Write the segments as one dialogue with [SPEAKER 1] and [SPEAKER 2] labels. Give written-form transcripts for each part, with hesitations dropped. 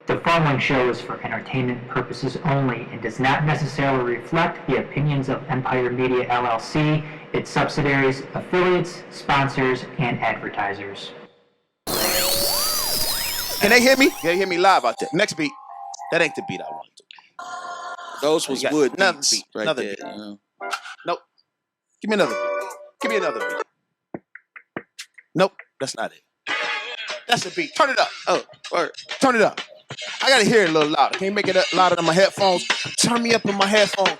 [SPEAKER 1] The following show is for entertainment purposes only and does not necessarily reflect the opinions of Empire Media LLC, its subsidiaries, affiliates, sponsors, and advertisers.
[SPEAKER 2] Can they hear me? Can they hear me live out there? Next beat. That ain't the beat I want to.
[SPEAKER 3] Those was wood
[SPEAKER 2] another
[SPEAKER 3] beats
[SPEAKER 2] beat.
[SPEAKER 3] right
[SPEAKER 2] Another
[SPEAKER 3] there.
[SPEAKER 2] beat.
[SPEAKER 3] You know?
[SPEAKER 2] Nope. Give me another beat. Give me another beat. Nope. That's not it. That's the beat. Turn it up. Oh, or turn it up. I gotta hear it a little louder. Can you make it louder than my headphones? Turn me up in my headphones.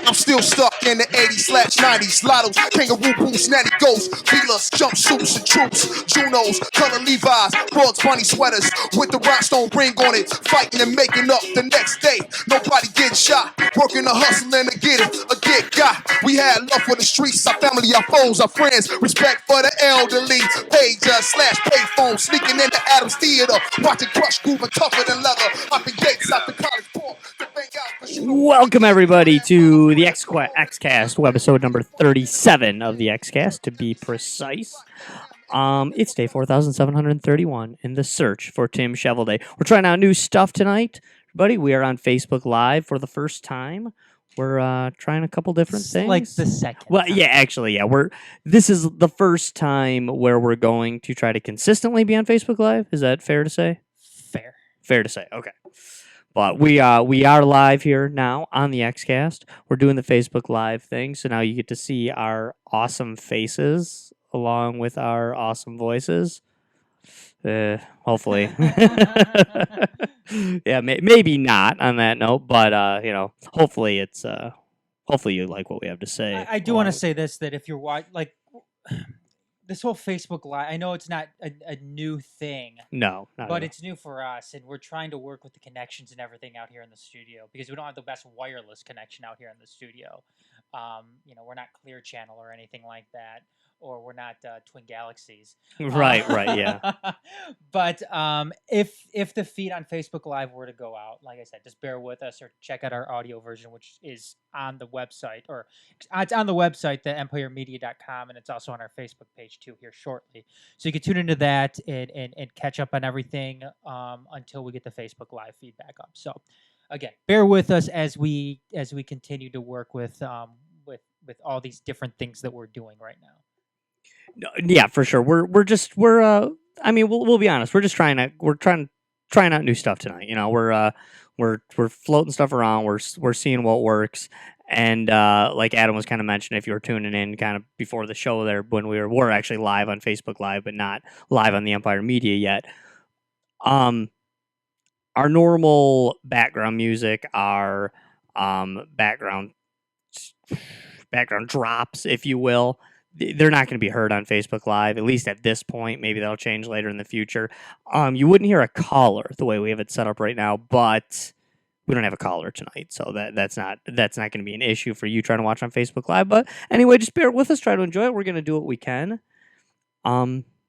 [SPEAKER 2] I'm still stuck in the 80s/90s. Lottos, kangaroo boots, natty ghosts, feelers, jumpsuits and troops, Junos, color Levi's, Bugs Bunny sweaters with the rhinestone ring on it, fighting and making up the next day. Nobody getting shot, working to hustle and to get it, or get got. We had love for the streets, our family, our foes, our friends, respect for the elderly. Pager / payphone, sneaking into Adams Theater, watching Crush grooving tougher than leather, hopping gates out the college park.
[SPEAKER 4] Welcome everybody to the Xcast webisode number 37 of the Xcast, to be precise. It's day 4731 in the search for Tim Shovelday. We're trying out new stuff tonight, everybody. We are on Facebook Live for the first time. We're trying a couple different things.
[SPEAKER 5] Like the second.
[SPEAKER 4] Well, yeah, actually, yeah. This is the first time where we're going to try to consistently be on Facebook Live. Is that fair to say? Fair to say. Okay. But we are live here now on the Xcast. We're doing the Facebook Live thing, so now you get to see our awesome faces along with our awesome voices. Hopefully. Yeah, maybe not on that note, but hopefully it's hopefully you like what we have to say.
[SPEAKER 5] I do want to say this, that if you're this whole Facebook Live, I know it's not a new thing.
[SPEAKER 4] No, not
[SPEAKER 5] but it's new for us, and we're trying to work with the connections and everything out here in the studio because we don't have the best wireless connection out here in the studio. We're not Clear Channel or anything like that, or we're not Twin Galaxies.
[SPEAKER 4] Right, yeah.
[SPEAKER 5] But if the feed on Facebook Live were to go out, like I said, just bear with us or check out our audio version, which is on the website, or it's on the website, the empiremedia.com, and it's also on our Facebook page too here shortly. So you can tune into that and catch up on everything until we get the Facebook Live feedback up. So again, bear with us as we continue to work with all these different things that we're doing right now.
[SPEAKER 4] Yeah, for sure. We'll be honest. We're just trying out new stuff tonight. We're floating stuff around. We're seeing what works. And like Adam was kind of mentioning, if you were tuning in kind of before the show there, when we're actually live on Facebook Live, but not live on the Empire Media yet. Our normal background music, our background drops, if you will, they're not going to be heard on Facebook Live, at least at this point. Maybe that'll change later in the future. You wouldn't hear a caller the way we have it set up right now, but we don't have a caller tonight, so that's not going to be an issue for you trying to watch on Facebook Live. But anyway, just bear with us, try to enjoy it. We're going to do what we can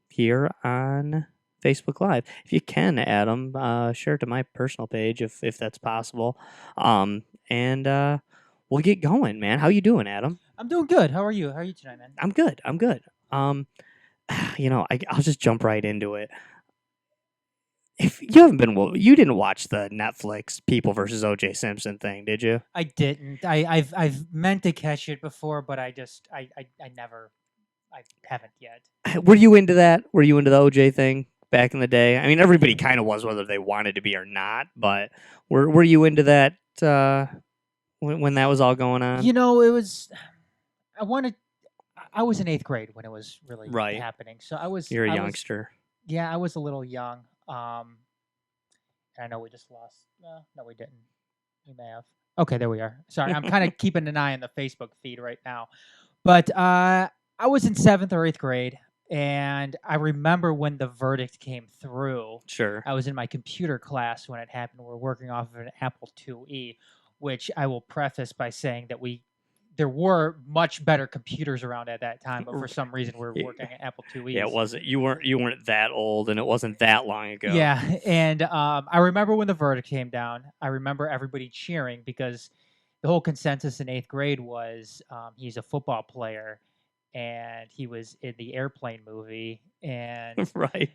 [SPEAKER 4] here on Facebook Live. If you can, Adam, share it to my personal page if that's possible. And we'll get going, man. How you doing, Adam?
[SPEAKER 5] I'm doing good. How are you? How are you tonight, man?
[SPEAKER 4] I'm good. I'll just jump right into it. If you you didn't watch the Netflix People versus O.J. Simpson thing, did you?
[SPEAKER 5] I didn't. I've meant to catch it before, but I haven't yet.
[SPEAKER 4] Were you into that? Were you into the O.J. thing back in the day? I mean, everybody kind of was, whether they wanted to be or not. But were you into that when that was all going on?
[SPEAKER 5] It was. I was in 8th grade when it was really happening. So
[SPEAKER 4] You're a youngster.
[SPEAKER 5] Yeah, I was a little young. And I know we just lost. No, we didn't. We may have. Okay, there we are. Sorry, I'm kind of keeping an eye on the Facebook feed right now. But I was in 7th or 8th grade, and I remember when the verdict came through.
[SPEAKER 4] Sure.
[SPEAKER 5] I was in my computer class when it happened. We're working off of an Apple IIe, which I will preface by saying that there were much better computers around at that time, but for some reason we're working at Apple IIes.
[SPEAKER 4] Yeah, it wasn't. You weren't that old, and it wasn't that long ago.
[SPEAKER 5] Yeah, and I remember when the verdict came down. I remember everybody cheering because the whole consensus in 8th grade was he's a football player, and he was in the Airplane movie, and
[SPEAKER 4] Right.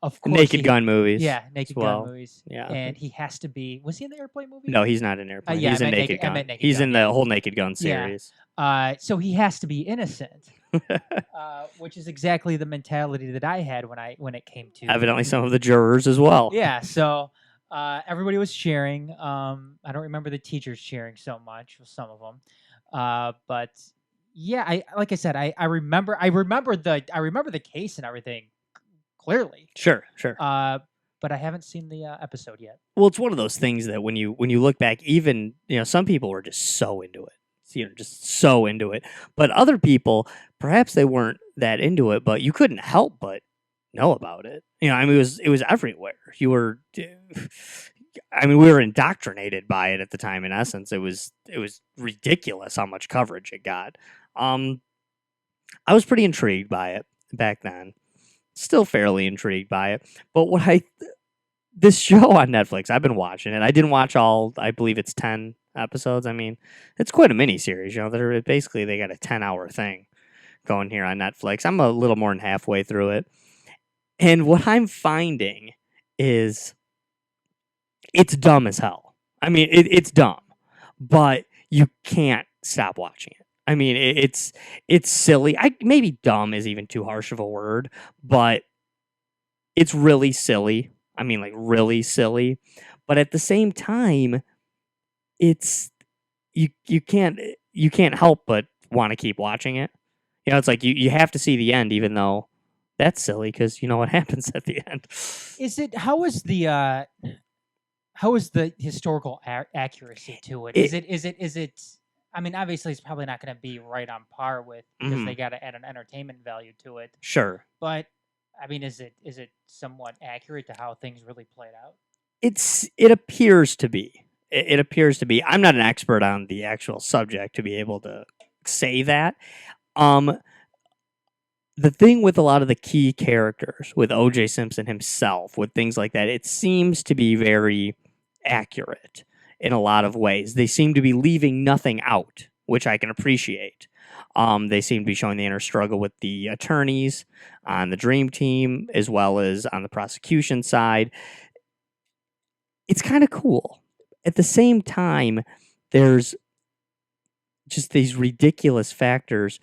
[SPEAKER 5] of course
[SPEAKER 4] Naked Gun movies.
[SPEAKER 5] yeah,
[SPEAKER 4] as
[SPEAKER 5] Naked
[SPEAKER 4] well.
[SPEAKER 5] Gun movies,
[SPEAKER 4] Yeah.
[SPEAKER 5] and he has to be. Was he in the Airplane movie?
[SPEAKER 4] No, he's not in Airplane.
[SPEAKER 5] yeah,
[SPEAKER 4] he's
[SPEAKER 5] I
[SPEAKER 4] in
[SPEAKER 5] meant
[SPEAKER 4] Naked
[SPEAKER 5] I
[SPEAKER 4] Gun.
[SPEAKER 5] meant Naked
[SPEAKER 4] He's
[SPEAKER 5] Gun,
[SPEAKER 4] in
[SPEAKER 5] yeah.
[SPEAKER 4] the whole Naked Gun
[SPEAKER 5] Yeah.
[SPEAKER 4] series.
[SPEAKER 5] So he has to be innocent, which is exactly the mentality that I had when it came to
[SPEAKER 4] Evidently, some of the jurors as well.
[SPEAKER 5] yeah. So everybody was cheering. I don't remember the teachers cheering so much. Some of them, but yeah, like I said, I remember the case and everything clearly.
[SPEAKER 4] Sure.
[SPEAKER 5] But I haven't seen the episode yet.
[SPEAKER 4] Well, it's one of those things that when you look back, even some people were just so into it, just so into it. But other people, perhaps they weren't that into it, but you couldn't help but know about it. I mean, it was everywhere. You were, I mean, we were indoctrinated by it at the time. In essence, it was ridiculous how much coverage it got. I was pretty intrigued by it back then. Still fairly intrigued by it, but this show on Netflix, I've been watching it. I didn't watch all. I believe it's 10 episodes. I mean, it's quite a mini series. They're basically they got a 10-hour thing going here on Netflix. I'm a little more than halfway through it, and what I'm finding is it's dumb as hell. I mean, it's dumb, but you can't stop watching it. I mean, it's silly. Maybe dumb is even too harsh of a word, but it's really silly. I mean, like really silly. But at the same time, it's you can't help but want to keep watching it. It's like you have to see the end, even though that's silly because you know what happens at the end.
[SPEAKER 5] How is the historical accuracy to it? Is it? I mean, obviously, it's probably not going to be right on par with because they got to add an entertainment value to it.
[SPEAKER 4] Sure,
[SPEAKER 5] but I mean, is it somewhat accurate to how things really played out?
[SPEAKER 4] It appears to be. It appears to be. I'm not an expert on the actual subject to be able to say that. The thing with a lot of the key characters, with O.J. Simpson himself, with things like that, it seems to be very accurate in a lot of ways. They seem to be leaving nothing out, which I can appreciate. They seem to be showing the inner struggle with the attorneys on the Dream Team, as well as on the prosecution side. It's kind of cool. At the same time, there's just these ridiculous factors.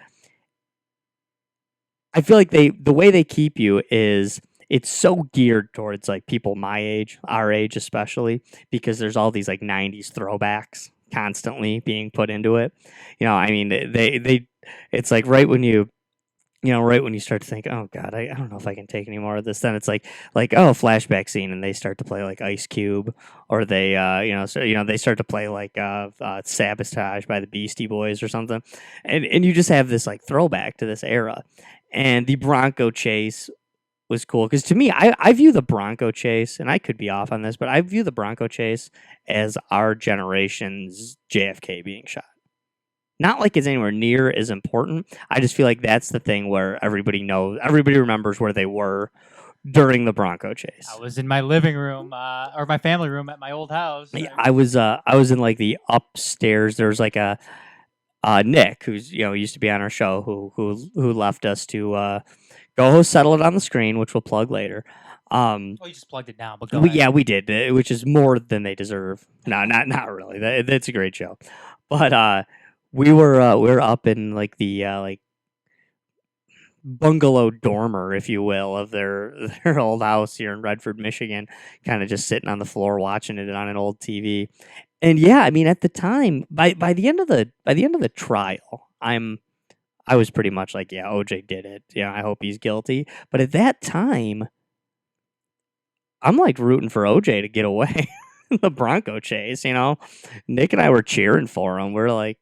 [SPEAKER 4] I feel like the way they keep you is it's so geared towards like people my age, our age especially, because there's all these like 90s throwbacks constantly being put into it. I mean, they it's like right when you start to think, oh God, I don't know if I can take any more of this. Then it's like flashback scene, and they start to play like Ice Cube, or they they start to play like Sabotage by the Beastie Boys or something, and you just have this like throwback to this era. And the Bronco chase was cool because to me, I view the Bronco chase, and I could be off on this, but I view the Bronco chase as our generation's JFK being shot. Not like it's anywhere near as important. I just feel like that's the thing where everybody remembers where they were during the Bronco chase.
[SPEAKER 5] I was in my living room or my family room at my old house.
[SPEAKER 4] Yeah, I was in like the upstairs. There's like a Nick, who's used to be on our show, who left us to go settle it on the screen, which we'll plug later.
[SPEAKER 5] You just plugged it down, but go ahead.
[SPEAKER 4] Yeah, we did, which is more than they deserve. No, not really. That's a great show, but we were up in like the like bungalow dormer, if you will, of their old house here in Redford, Michigan, kind of just sitting on the floor watching it on an old TV. And yeah, I mean, at the time, by the end of the trial, I was pretty much like, yeah, OJ did it. Yeah, I hope he's guilty. But at that time, I'm like rooting for OJ to get away. The Bronco chase, Nick and I were cheering for him. We're like,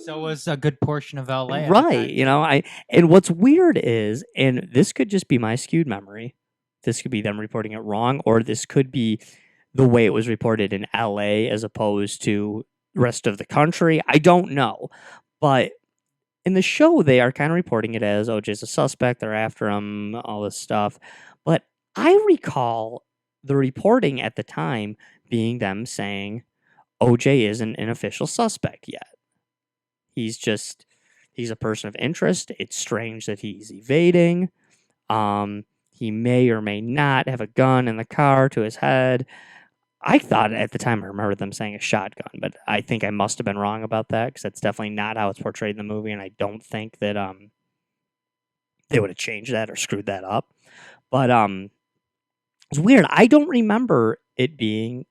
[SPEAKER 5] so was a good portion of LA.
[SPEAKER 4] Right. And what's weird is, and this could just be my skewed memory. This could be them reporting it wrong, or this could be the way it was reported in LA as opposed to rest of the country. I don't know. But in the show, they are kind of reporting it as OJ's a suspect. They're after him, all this stuff. But I recall the reporting at the time being them saying OJ isn't an official suspect yet. He's just He's a person of interest. It's strange that he's evading. He may or may not have a gun in the car to his head. I thought at the time I remember them saying a shotgun, but I think I must have been wrong about that because that's definitely not how it's portrayed in the movie, and I don't think that they would have changed that or screwed that up. But it's weird. I don't remember it being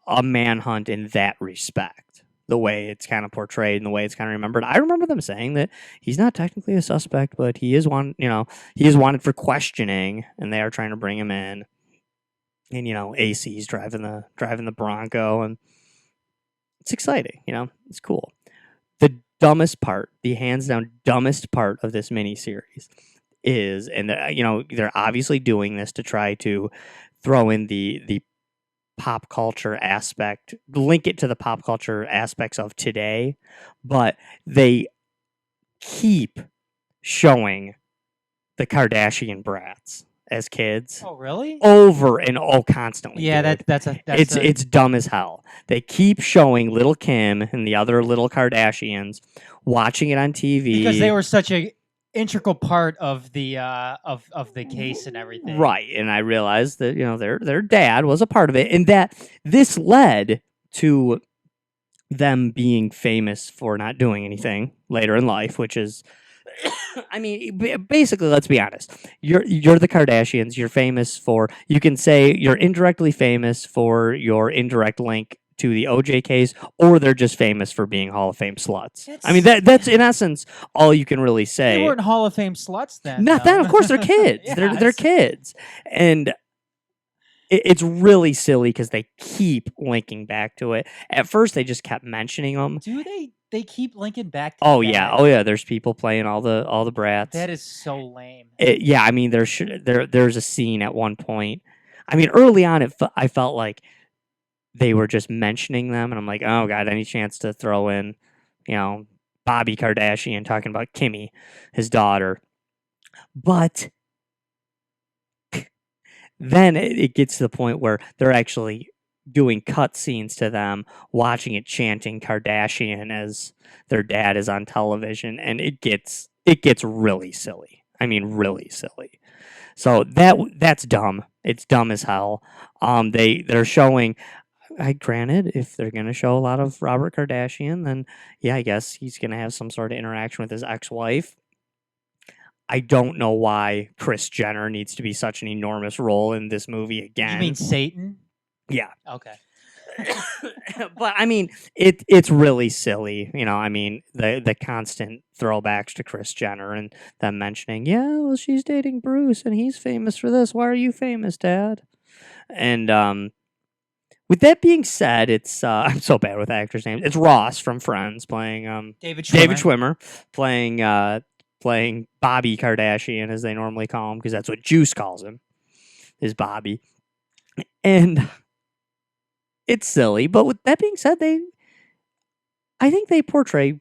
[SPEAKER 4] a manhunt in that respect, the way it's kind of portrayed and the way it's kind of remembered. I remember them saying that he's not technically a suspect, but he is he is wanted for questioning, and they are trying to bring him in. And AC's driving the Bronco, and it's exciting. It's cool. The dumbest part, the hands down dumbest part of this miniseries is, and they're obviously doing this to try to throw in the pop culture aspect, link it to the pop culture aspects of today, but they keep showing the Kardashian brats as kids.
[SPEAKER 5] Oh, really?
[SPEAKER 4] Over and constantly.
[SPEAKER 5] Yeah,
[SPEAKER 4] dude.
[SPEAKER 5] that's
[SPEAKER 4] It's dumb as hell. They keep showing little Kim and the other little Kardashians watching it on TV
[SPEAKER 5] because they were such a integral part of the case and everything.
[SPEAKER 4] Right, and I realized that their dad was a part of it, and that this led to them being famous for not doing anything later in life, which is, I mean, basically, let's be honest. You're the Kardashians. You're famous for. You can say you're indirectly famous for your indirect link to the OJ case, or they're just famous for being Hall of Fame sluts. I mean, that's in essence all you can really say.
[SPEAKER 5] They weren't Hall of Fame sluts then.
[SPEAKER 4] Not
[SPEAKER 5] though.
[SPEAKER 4] that, of course, they're kids.
[SPEAKER 5] Yeah,
[SPEAKER 4] they're kids, and it's really silly because they keep linking back to it. At first, they just kept mentioning them.
[SPEAKER 5] Do they? They keep linking back to
[SPEAKER 4] Oh
[SPEAKER 5] that?
[SPEAKER 4] yeah. There's people playing all the brats.
[SPEAKER 5] That is so lame.
[SPEAKER 4] Yeah, I mean, there's a scene at one point. I mean, early on, I felt like they were just mentioning them, and I'm like, oh god, any chance to throw in, Bobby Kardashian talking about Kimmy, his daughter, but then it gets to the point where they're actually doing cut scenes to them watching it chanting Kardashian as their dad is on television, and it gets really silly. I mean, really silly. So that's dumb. It's dumb as hell. They're showing. Granted, if they're gonna show a lot of Robert Kardashian, then yeah, I guess he's gonna have some sort of interaction with his ex-wife. I don't know why Kris Jenner needs to be such an enormous role in this movie again.
[SPEAKER 5] You mean Satan?
[SPEAKER 4] Yeah.
[SPEAKER 5] Okay.
[SPEAKER 4] But I mean, it's really silly, I mean, the constant throwbacks to Kris Jenner and them mentioning, yeah, well, she's dating Bruce and he's famous for this. Why are you famous, Dad? And with that being said, it's I'm so bad with actors' names. It's Ross from Friends playing
[SPEAKER 5] David
[SPEAKER 4] Schwimmer playing Bobby Kardashian, as they normally call him, because that's what Juice calls him, is Bobby. And it's silly, but with that being said, I think they portray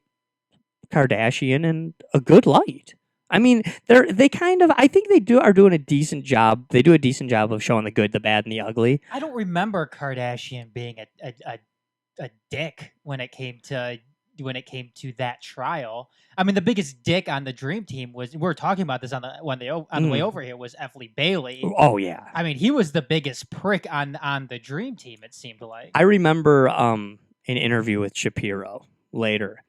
[SPEAKER 4] Kardashian in a good light. I mean, I think are doing a decent job. They do a decent job of showing the good, the bad, and the ugly.
[SPEAKER 5] I don't remember Kardashian being a dick when it came to that trial. I mean, the biggest dick on the Dream Team we were talking about this on the way over here was F. Lee Bailey.
[SPEAKER 4] Oh yeah.
[SPEAKER 5] I mean, he was the biggest prick on the Dream Team. It seemed like.
[SPEAKER 4] I remember an interview with Shapiro later,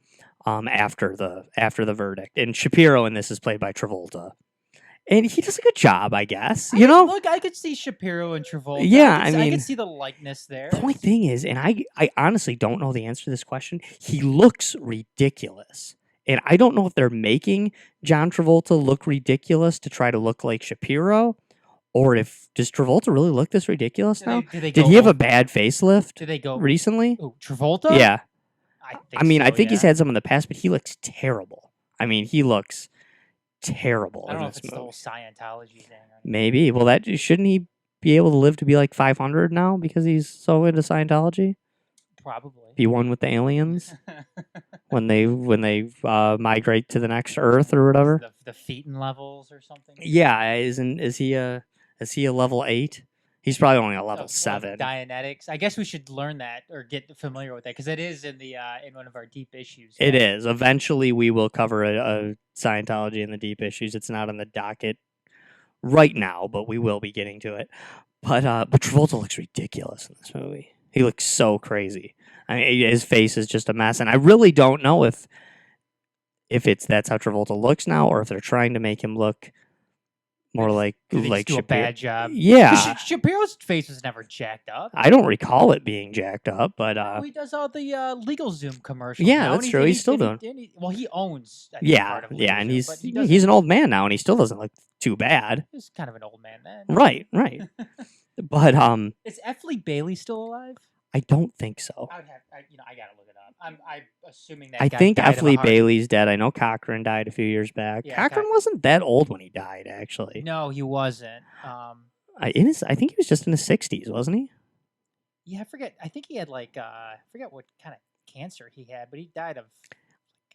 [SPEAKER 4] after the verdict, and Shapiro in this is played by Travolta, and he does a good job, I guess.
[SPEAKER 5] Look, I could see Shapiro and Travolta.
[SPEAKER 4] Yeah,
[SPEAKER 5] I could see the likeness there.
[SPEAKER 4] The only thing is, and I honestly don't know the answer to this question. He looks ridiculous. And I don't know if they're making John Travolta look ridiculous to try to look like Shapiro, or does Travolta really look this ridiculous now? Did he have a bad facelift?
[SPEAKER 5] Did they go
[SPEAKER 4] recently?
[SPEAKER 5] Oh, Travolta?
[SPEAKER 4] Yeah. I think
[SPEAKER 5] yeah.
[SPEAKER 4] he's had some in the past, but he looks terrible. I mean, he looks terrible.
[SPEAKER 5] I don't know
[SPEAKER 4] in
[SPEAKER 5] if
[SPEAKER 4] this
[SPEAKER 5] it's the
[SPEAKER 4] movie.
[SPEAKER 5] whole Scientology thing.
[SPEAKER 4] Maybe. Well, shouldn't he be able to live to be like 500 now because he's so into Scientology?
[SPEAKER 5] Probably.
[SPEAKER 4] Be one with the aliens when they migrate to the next Earth or whatever.
[SPEAKER 5] The Phaeton levels or something.
[SPEAKER 4] Yeah, is he a level 8 He's probably only a
[SPEAKER 5] of-
[SPEAKER 4] level
[SPEAKER 5] of
[SPEAKER 4] 7.
[SPEAKER 5] Dianetics. I guess we should learn that or get familiar with that because it is in the in one of our deep issues.
[SPEAKER 4] It
[SPEAKER 5] yeah.
[SPEAKER 4] is. Eventually, we will cover a Scientology and the deep issues. It's not on the docket right now, but we will be getting to it. But Travolta looks ridiculous in this movie. He looks so crazy. I mean, his face is just a mess, and I really don't know if that's how Travolta looks now, or if they're trying to make him look more like
[SPEAKER 5] They just do a
[SPEAKER 4] Shapiro.
[SPEAKER 5] bad job.
[SPEAKER 4] Yeah,
[SPEAKER 5] 'Cause Shapiro's face was never jacked up.
[SPEAKER 4] I don't recall it being jacked up, but
[SPEAKER 5] He does all the LegalZoom commercials.
[SPEAKER 4] Yeah,
[SPEAKER 5] now,
[SPEAKER 4] that's
[SPEAKER 5] and
[SPEAKER 4] true. He's still doing.
[SPEAKER 5] well, he owns. I think,
[SPEAKER 4] Yeah,
[SPEAKER 5] part of
[SPEAKER 4] yeah, and
[SPEAKER 5] LegalZoom, but he
[SPEAKER 4] he's an old man now, and he still doesn't look too bad.
[SPEAKER 5] He's kind of an old man then.
[SPEAKER 4] Right. But
[SPEAKER 5] Is F. Lee Bailey still alive?
[SPEAKER 4] I don't think so.
[SPEAKER 5] I gotta look it up. I'm assuming that.
[SPEAKER 4] I
[SPEAKER 5] guy
[SPEAKER 4] think
[SPEAKER 5] died of
[SPEAKER 4] F.
[SPEAKER 5] a
[SPEAKER 4] Lee
[SPEAKER 5] heart-
[SPEAKER 4] Bailey's dead. I know Cochran died a few years back.
[SPEAKER 5] Yeah,
[SPEAKER 4] Cochran wasn't that old when he died, actually.
[SPEAKER 5] No, he wasn't.
[SPEAKER 4] I think he was just in his 60s, wasn't he?
[SPEAKER 5] Yeah, I forget. I think he had I forget what kind of cancer he had, but he died of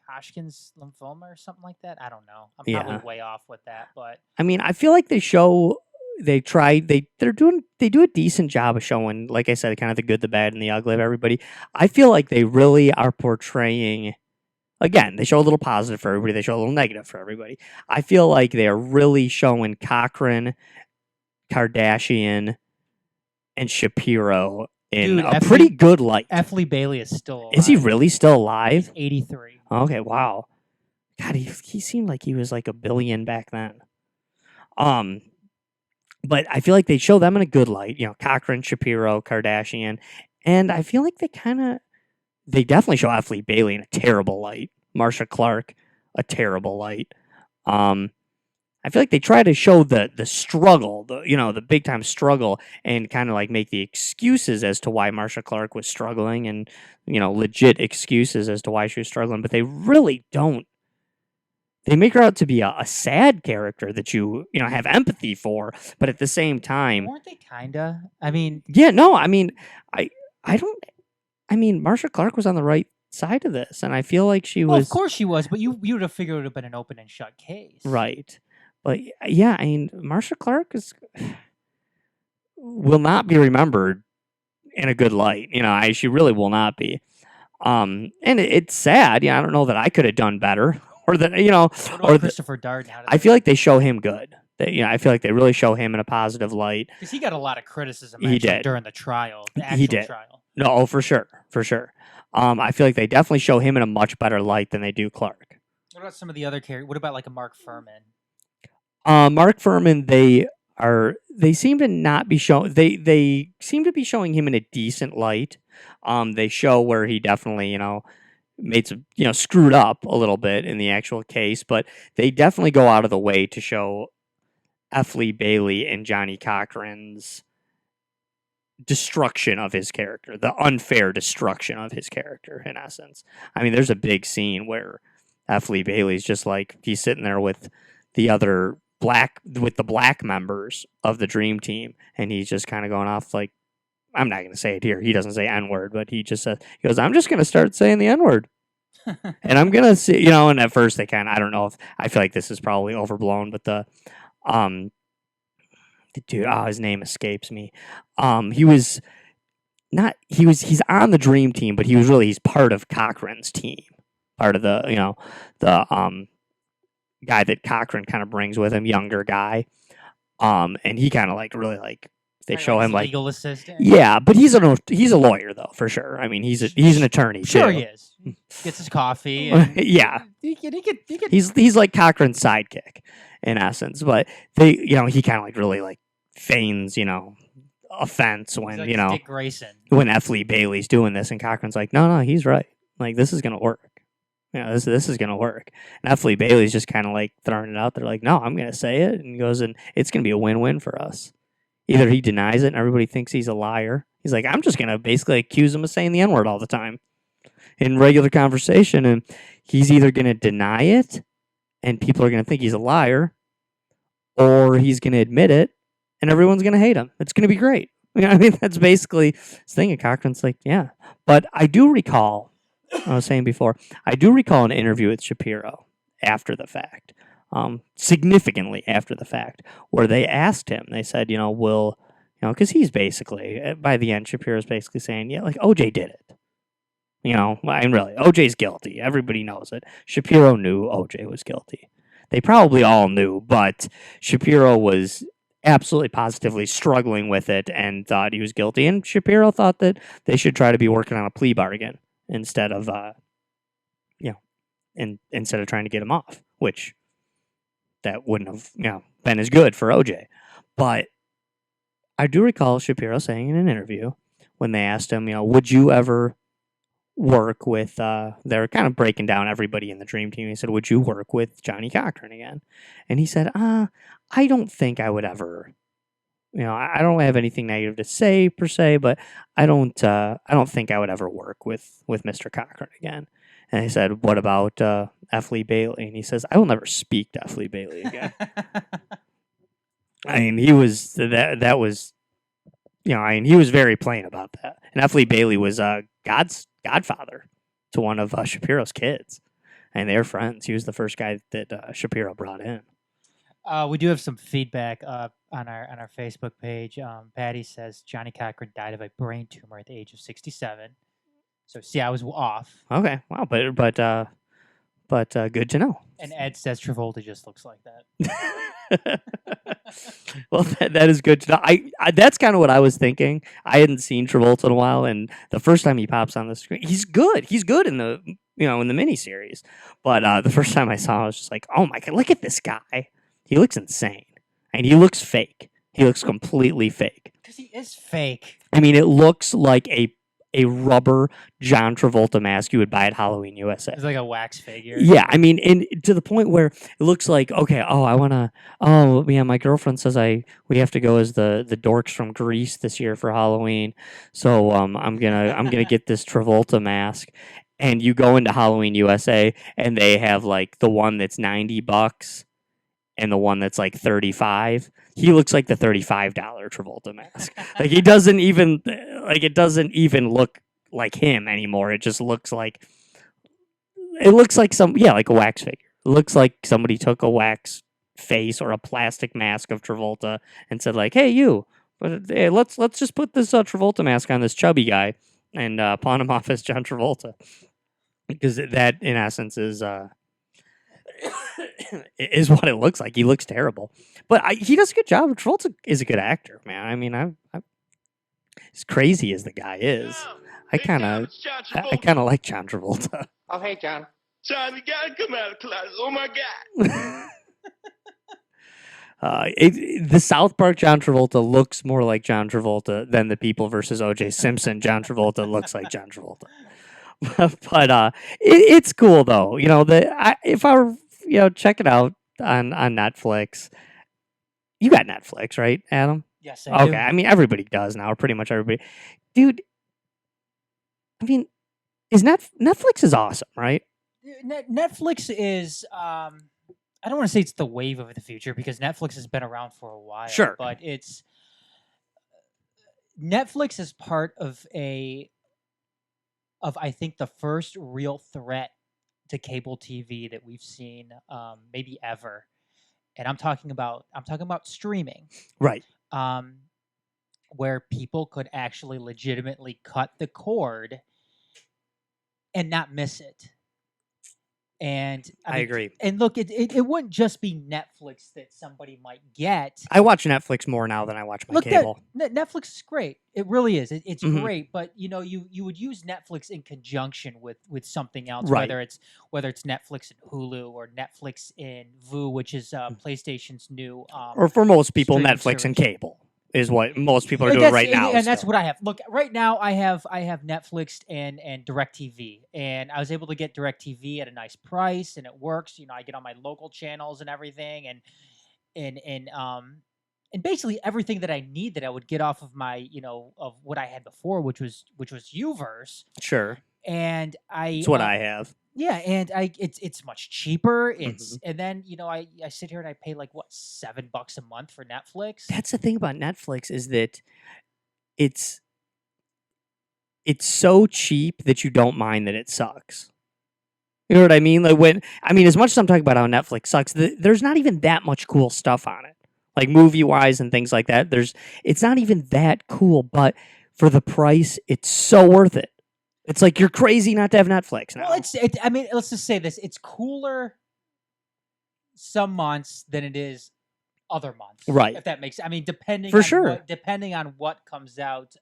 [SPEAKER 5] Hodgkin's lymphoma or something like that. I don't know. I'm
[SPEAKER 4] Yeah.
[SPEAKER 5] probably way off with that, but
[SPEAKER 4] I mean, I feel like they do a decent job of showing, like I said, kind of the good, the bad, and the ugly of everybody. I feel like they really are portraying. Again, they show a little positive for everybody. They show a little negative for everybody. I feel like they are really showing Cochran, Kardashian, and Shapiro in
[SPEAKER 5] Dude,
[SPEAKER 4] a
[SPEAKER 5] F.
[SPEAKER 4] pretty
[SPEAKER 5] Lee-
[SPEAKER 4] good light.
[SPEAKER 5] F. Lee Bailey is still alive.
[SPEAKER 4] Is he really still alive?
[SPEAKER 5] He's 83.
[SPEAKER 4] Okay, wow. God, he seemed like he was like a billion back then. But I feel like they show them in a good light. Cochran, Shapiro, Kardashian, and I feel like they definitely show F. Lee Bailey in a terrible light. Marsha Clark, a terrible light. I feel like they try to show the struggle, the big time struggle, and kind of like make the excuses as to why Marsha Clark was struggling, and legit excuses as to why she was struggling. But they really don't. They make her out to be a sad character that you have empathy for, but at the same time,
[SPEAKER 5] Weren't they kinda? I mean,
[SPEAKER 4] yeah, no, I mean, I don't. I mean, Marsha Clark was on the right side of this, and I feel like she
[SPEAKER 5] well,
[SPEAKER 4] was
[SPEAKER 5] of course she was, but you would have figured it would have been an open and shut case,
[SPEAKER 4] right. But yeah, I mean, Marsha Clark will not be remembered in a good light. She really will not be. And it's sad. I don't know that I could have done better, or that
[SPEAKER 5] What about
[SPEAKER 4] or
[SPEAKER 5] Christopher Darden?
[SPEAKER 4] I feel like they show him good. I feel like they really show him in a positive light.
[SPEAKER 5] because he got a lot of criticism
[SPEAKER 4] He
[SPEAKER 5] actually
[SPEAKER 4] did.
[SPEAKER 5] during the trial, the
[SPEAKER 4] He
[SPEAKER 5] actual
[SPEAKER 4] did.
[SPEAKER 5] trial.
[SPEAKER 4] No, for sure. I feel like they definitely show him in a much better light than they do Clark.
[SPEAKER 5] What about some of the other characters? What about like a Mark Furman?
[SPEAKER 4] Mark Furman, they seem to not be showing. They seem to be showing him in a decent light. They show where he definitely made some screwed up a little bit in the actual case, but they definitely go out of the way to show F. Lee Bailey and Johnny Cochran's destruction of his character, the unfair destruction of his character, in essence. I mean, there's a big scene where F. Lee Bailey's just like, he's sitting there with the black members of the Dream Team, and he's just kind of going off like, I'm not going to say it here. He doesn't say N-word, but he goes, I'm just going to start saying the N-word. And I'm going to see, and at first they I don't know I feel like this is probably overblown, but the dude, his name escapes me. He's on the Dream Team, but he's part of Cochran's team. Part of the guy that Cochran kind of brings with him, younger guy. And he kind of they
[SPEAKER 5] Right,
[SPEAKER 4] show
[SPEAKER 5] like
[SPEAKER 4] him
[SPEAKER 5] his
[SPEAKER 4] like,
[SPEAKER 5] legal assistant.
[SPEAKER 4] yeah, but he's a lawyer though, for sure. I mean, he's an attorney
[SPEAKER 5] Sure,
[SPEAKER 4] too.
[SPEAKER 5] he is. Gets his coffee. And
[SPEAKER 4] Yeah.
[SPEAKER 5] he could.
[SPEAKER 4] He's like Cochran's sidekick in essence, but he kind of really feigns offense when
[SPEAKER 5] he's like Dick Grayson.
[SPEAKER 4] when F. Lee Bailey's doing this, and Cochran's like, no, he's right. Like, this is gonna work. This is gonna work. And F. Lee Bailey's just kind of throwing it out there, like, no, I'm gonna say it, and he goes, and it's gonna be a win-win for us. Either he denies it and everybody thinks he's a liar. He's like, I'm just gonna basically accuse him of saying the N-word all the time in regular conversation, and he's either gonna deny it, and people are gonna think he's a liar, or he's gonna admit it, and everyone's gonna hate him. It's gonna be great. I mean, that's basically the thing. And Cochran's like, yeah. But I do recall, I was saying before, I do recall an interview with Shapiro after the fact, significantly after the fact, where they asked him, they said, will You know, because he's basically, by the end, Shapiro's basically saying, yeah, like, OJ did it. You know, and really, OJ's guilty. Everybody knows it. Shapiro knew OJ was guilty. They probably all knew, but Shapiro was absolutely positively struggling with it and thought he was guilty. And Shapiro thought that they should try to be working on a plea bargain instead of, instead of trying to get him off, which that wouldn't have, been as good for OJ. But I do recall Shapiro saying in an interview when they asked him, would you ever work with, they're kind of breaking down everybody in the Dream Team. He said, would you work with Johnny Cochran again? And he said, I don't think I would ever, I don't have anything negative to say per se, but I don't think I would ever work with Mr. Cochran again. And he said, what about F. Lee Bailey? And he says, I will never speak to F. Lee Bailey again. I mean, he was that was, he was very plain about that. And F. Lee Bailey was God's godfather to one of Shapiro's kids, and they're friends. He was the first guy that Shapiro brought in.
[SPEAKER 5] We do have some feedback on our Facebook page. Patty says Johnny Cochran died of a brain tumor at the age of 67. So see, I was off.
[SPEAKER 4] Okay, wow, but good to know.
[SPEAKER 5] And Ed says Travolta just looks like that.
[SPEAKER 4] Well, that is good to know. I that's kind of what I was thinking. I hadn't seen Travolta in a while, and the first time he pops on the screen, he's good. He's good in the in the miniseries. But the first time I saw him, I was just like, oh my god, look at this guy. He looks insane, and he looks fake. He looks completely fake.
[SPEAKER 5] Because he is fake.
[SPEAKER 4] I mean, it looks like a rubber John Travolta mask you would buy at Halloween USA.
[SPEAKER 5] It's like a wax figure.
[SPEAKER 4] Yeah, I mean, and to the point where it looks like, okay, my girlfriend says we have to go as the dorks from Greece this year for Halloween, so I'm gonna get this Travolta mask, and you go into Halloween USA and they have like the one that's $90 and the one that's like $35. He looks like the $35 Travolta mask. Like it doesn't even look like him anymore. It just looks like like a wax figure. It looks like somebody took a wax face or a plastic mask of Travolta and said like, "Hey, let's just put this Travolta mask on this chubby guy and pawn him off as John Travolta," because that in essence is is what it looks like. He looks terrible, but he does a good job. Travolta is a good actor, man. I mean, I as crazy as the guy is, I kind of like John Travolta.
[SPEAKER 6] Oh, hey, John.
[SPEAKER 3] John, you gotta come out of the closet. Oh my God.
[SPEAKER 4] The South Park John Travolta looks more like John Travolta than the People versus O.J. Simpson John Travolta looks like John Travolta. But it's cool though. If I were check it out on Netflix. You got Netflix, right, Adam?
[SPEAKER 5] Yes, I do.
[SPEAKER 4] Okay, I mean everybody does now, or pretty much everybody. Dude, I mean, Netflix is awesome, right?
[SPEAKER 5] Netflix is I don't want to say it's the wave of the future because Netflix has been around for a while.
[SPEAKER 4] Sure.
[SPEAKER 5] But Netflix is part of I think the first real threat to cable TV that we've seen maybe ever. And I'm talking about streaming.
[SPEAKER 4] Right.
[SPEAKER 5] Where people could actually legitimately cut the cord and not miss it. And
[SPEAKER 4] I agree.
[SPEAKER 5] And look, it wouldn't just be Netflix that somebody might get.
[SPEAKER 4] I watch Netflix more now than I watch my cable.
[SPEAKER 5] Netflix is great. It really is. It's
[SPEAKER 4] Mhm.
[SPEAKER 5] great. But you would use Netflix in conjunction with something else,
[SPEAKER 4] Right.
[SPEAKER 5] whether it's Netflix and Hulu or Netflix and Voo, which is PlayStation's new.
[SPEAKER 4] Or for most people,
[SPEAKER 5] streaming
[SPEAKER 4] Netflix and
[SPEAKER 5] service.
[SPEAKER 4] cable is what most people are doing right now.
[SPEAKER 5] And that's
[SPEAKER 4] still.
[SPEAKER 5] what I have. Look, right now I have Netflix and DirecTV, and I was able to get DirecTV at a nice price, and it works. I get on my local channels and everything, and basically everything that I need that I would get off of my of what I had before, which was Uverse.
[SPEAKER 4] Sure.
[SPEAKER 5] And
[SPEAKER 4] It's what I have.
[SPEAKER 5] Yeah, and it's much cheaper. And then I sit here and I pay like what $7 a month for Netflix.
[SPEAKER 4] That's the thing about Netflix is that it's so cheap that you don't mind that it sucks. You know what I mean? Like as much as I'm talking about how Netflix sucks, there's not even that much cool stuff on it. like movie wise and things like that. It's not even that cool, but for the price, it's so worth it. It's like you're crazy not to have Netflix now.
[SPEAKER 5] Well, I mean, let's just say this: it's cooler some months than it is other months,
[SPEAKER 4] Right.
[SPEAKER 5] If that makes, I mean, depending
[SPEAKER 4] For
[SPEAKER 5] on
[SPEAKER 4] sure.
[SPEAKER 5] depending on what comes out,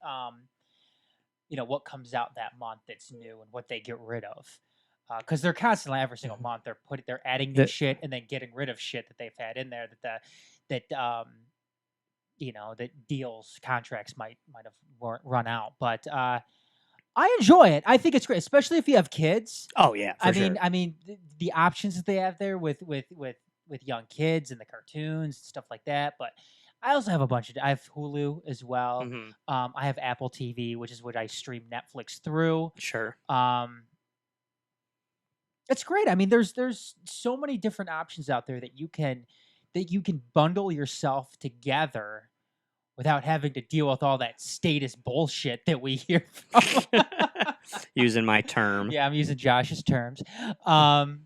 [SPEAKER 5] what comes out that month that's new and what they get rid of, because they're constantly every single month they're adding new
[SPEAKER 4] The-
[SPEAKER 5] shit and then getting rid of shit that they've had in there that deals contracts might have run out, but I enjoy it. I think it's great, especially if you have kids.
[SPEAKER 4] Oh yeah, for sure.
[SPEAKER 5] I mean, the options that they have there with young kids and the cartoons and stuff like that. But I also have I have Hulu as well.
[SPEAKER 4] Mhm.
[SPEAKER 5] I have Apple TV, which is what I stream Netflix through.
[SPEAKER 4] Sure.
[SPEAKER 5] It's great. I mean, there's so many different options out there that you can bundle yourself together without having to deal with all that status bullshit that we hear from.
[SPEAKER 4] Using my term.
[SPEAKER 5] Yeah, I'm using Josh's terms.
[SPEAKER 4] No,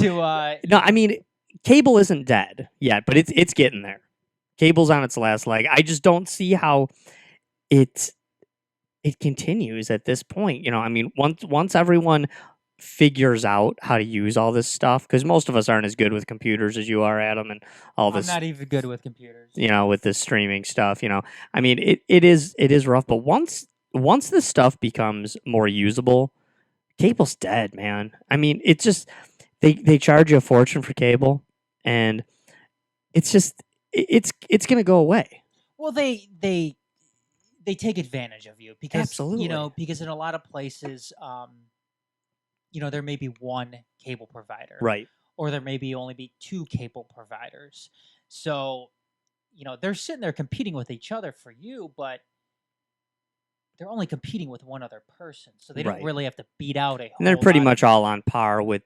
[SPEAKER 4] I mean, cable isn't dead yet, but it's getting there. Cable's on its last leg. I just don't see how it continues at this point. I mean, once everyone figures out how to use all this stuff, because most of us aren't as good with computers as you are, Adam, and all this.
[SPEAKER 5] I'm not even good with computers.
[SPEAKER 4] With this streaming stuff. I mean, it is rough, but once this stuff becomes more usable, cable's dead, man. I mean, it's just they charge you a fortune for cable, and it's just it's gonna go away.
[SPEAKER 5] Well, they take advantage of you because
[SPEAKER 4] Absolutely.
[SPEAKER 5] because in a lot of places, there may be one cable provider,
[SPEAKER 4] Right.
[SPEAKER 5] or there may only be two cable providers. So, they're sitting there competing with each other for you, but they're only competing with one other person, so they don't
[SPEAKER 4] Right.
[SPEAKER 5] really have to beat out a.
[SPEAKER 4] And they're
[SPEAKER 5] whole
[SPEAKER 4] pretty
[SPEAKER 5] lot
[SPEAKER 4] much all on par with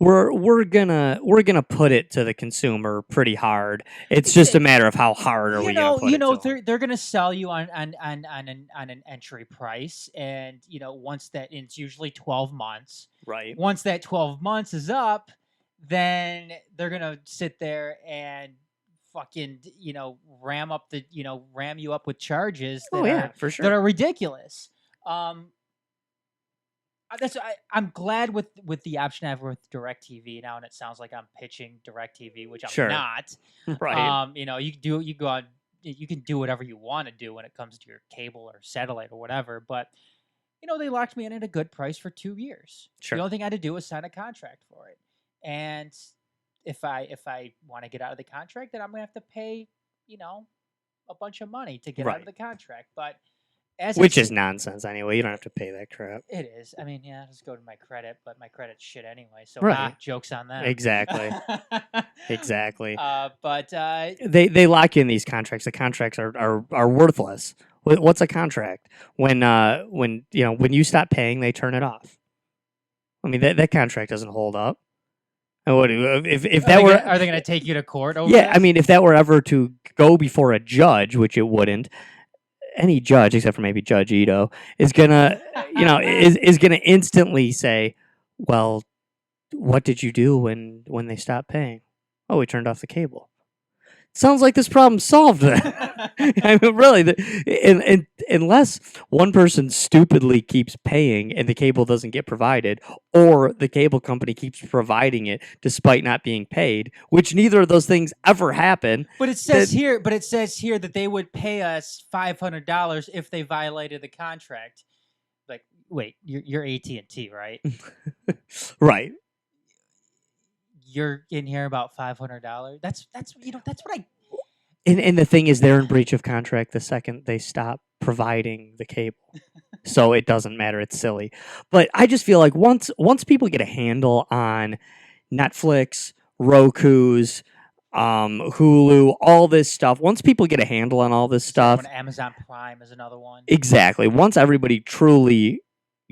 [SPEAKER 4] we're gonna put it to the consumer pretty hard. It's just a matter of how hard are we gonna put it to them.
[SPEAKER 5] they're gonna sell you on an entry price, and once that, and it's usually 12 months.
[SPEAKER 4] Right.
[SPEAKER 5] Once that 12 months is up, then they're gonna sit there and fucking ram you up with charges that
[SPEAKER 4] for sure.
[SPEAKER 5] that are ridiculous. I'm glad with the option I have with DirecTV now, and it sounds like I'm pitching DirecTV, which I'm
[SPEAKER 4] Sure.
[SPEAKER 5] not.
[SPEAKER 4] Right.
[SPEAKER 5] You can do whatever you want to do when it comes to your cable or satellite or whatever, but they locked me in at a good price for 2 years.
[SPEAKER 4] Sure.
[SPEAKER 5] The only thing I had to do was sign a contract for it, and if I want to get out of the contract, then I'm gonna have to pay a bunch of money to get out of
[SPEAKER 4] Right.
[SPEAKER 5] the contract, but.
[SPEAKER 4] Which is nonsense anyway. You don't have to pay that crap.
[SPEAKER 5] It is. I mean, yeah, just go to my credit, but my credit's shit anyway. So,
[SPEAKER 4] Right.
[SPEAKER 5] Joke's on them.
[SPEAKER 4] Exactly. Exactly.
[SPEAKER 5] But
[SPEAKER 4] They lock you in these contracts. The contracts are worthless. What's a contract? When you stop paying, they turn it off. I mean, that contract doesn't hold up. And what if that were?
[SPEAKER 5] Are they going to take you to court over?
[SPEAKER 4] Yeah,
[SPEAKER 5] this?
[SPEAKER 4] I mean, if that were ever to go before a judge, which it wouldn't. Any judge, except for maybe Judge Ito, is gonna, is gonna instantly say, "Well, what did you do when they stopped paying? Oh, we turned off the cable." Sounds like this problem's solved then. I mean, really, unless one person stupidly keeps paying and the cable doesn't get provided, or the cable company keeps providing it despite not being paid, which neither of those things ever happen.
[SPEAKER 5] But it says here that they would pay us $500 if they violated the contract. Like, wait, you're AT&T, right?
[SPEAKER 4] Right.
[SPEAKER 5] You're in here about $500. That's what I.
[SPEAKER 4] And the thing is, they're in breach of contract the second they stop providing the cable, so it doesn't matter. It's silly, but I just feel like once people get a handle on Netflix, Roku's, Hulu, all this stuff. Once people get a handle on all this stuff,
[SPEAKER 5] Amazon Prime is another one.
[SPEAKER 4] Exactly. Once everybody truly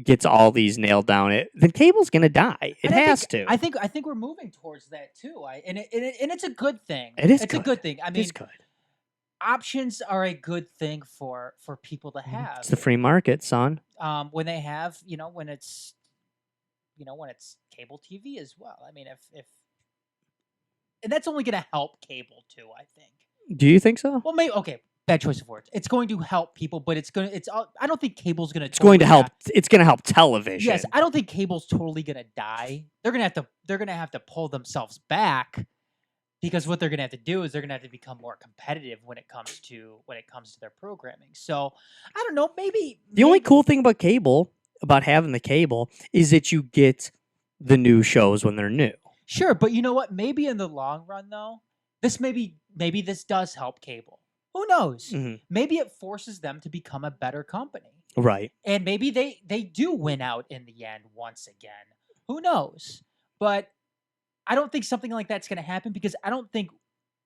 [SPEAKER 4] gets all these nailed down, then cable's gonna die. It has to.
[SPEAKER 5] I think we're moving towards that too. And it's a good thing.
[SPEAKER 4] It's
[SPEAKER 5] a good thing. I mean,
[SPEAKER 4] it's good.
[SPEAKER 5] Options are a good thing for people to have.
[SPEAKER 4] It's the free market, son.
[SPEAKER 5] When they have, when it's cable TV as well. I mean, if and that's only going to help cable too, I think.
[SPEAKER 4] Do you think so?
[SPEAKER 5] Well, maybe okay. Bad choice of words. It's going to help people, but I don't think cable's going to.
[SPEAKER 4] It's going to help. It's going to help television.
[SPEAKER 5] Yes, I don't think cable's totally going to die. They're going to have to pull themselves back, because what they're going to have to do is they're going to have to become more competitive when it comes to their programming. So I don't know. Maybe
[SPEAKER 4] the only cool thing about cable, about having the cable, is that you get the new shows when they're new.
[SPEAKER 5] Sure, but you know what? Maybe in the long run, though, maybe this does help cable. Who knows?
[SPEAKER 4] Mm-hmm.
[SPEAKER 5] Maybe it forces them to become a better company.
[SPEAKER 4] Right.
[SPEAKER 5] And maybe they do win out in the end once again. Who knows? But I don't think something like that's going to happen, because I don't think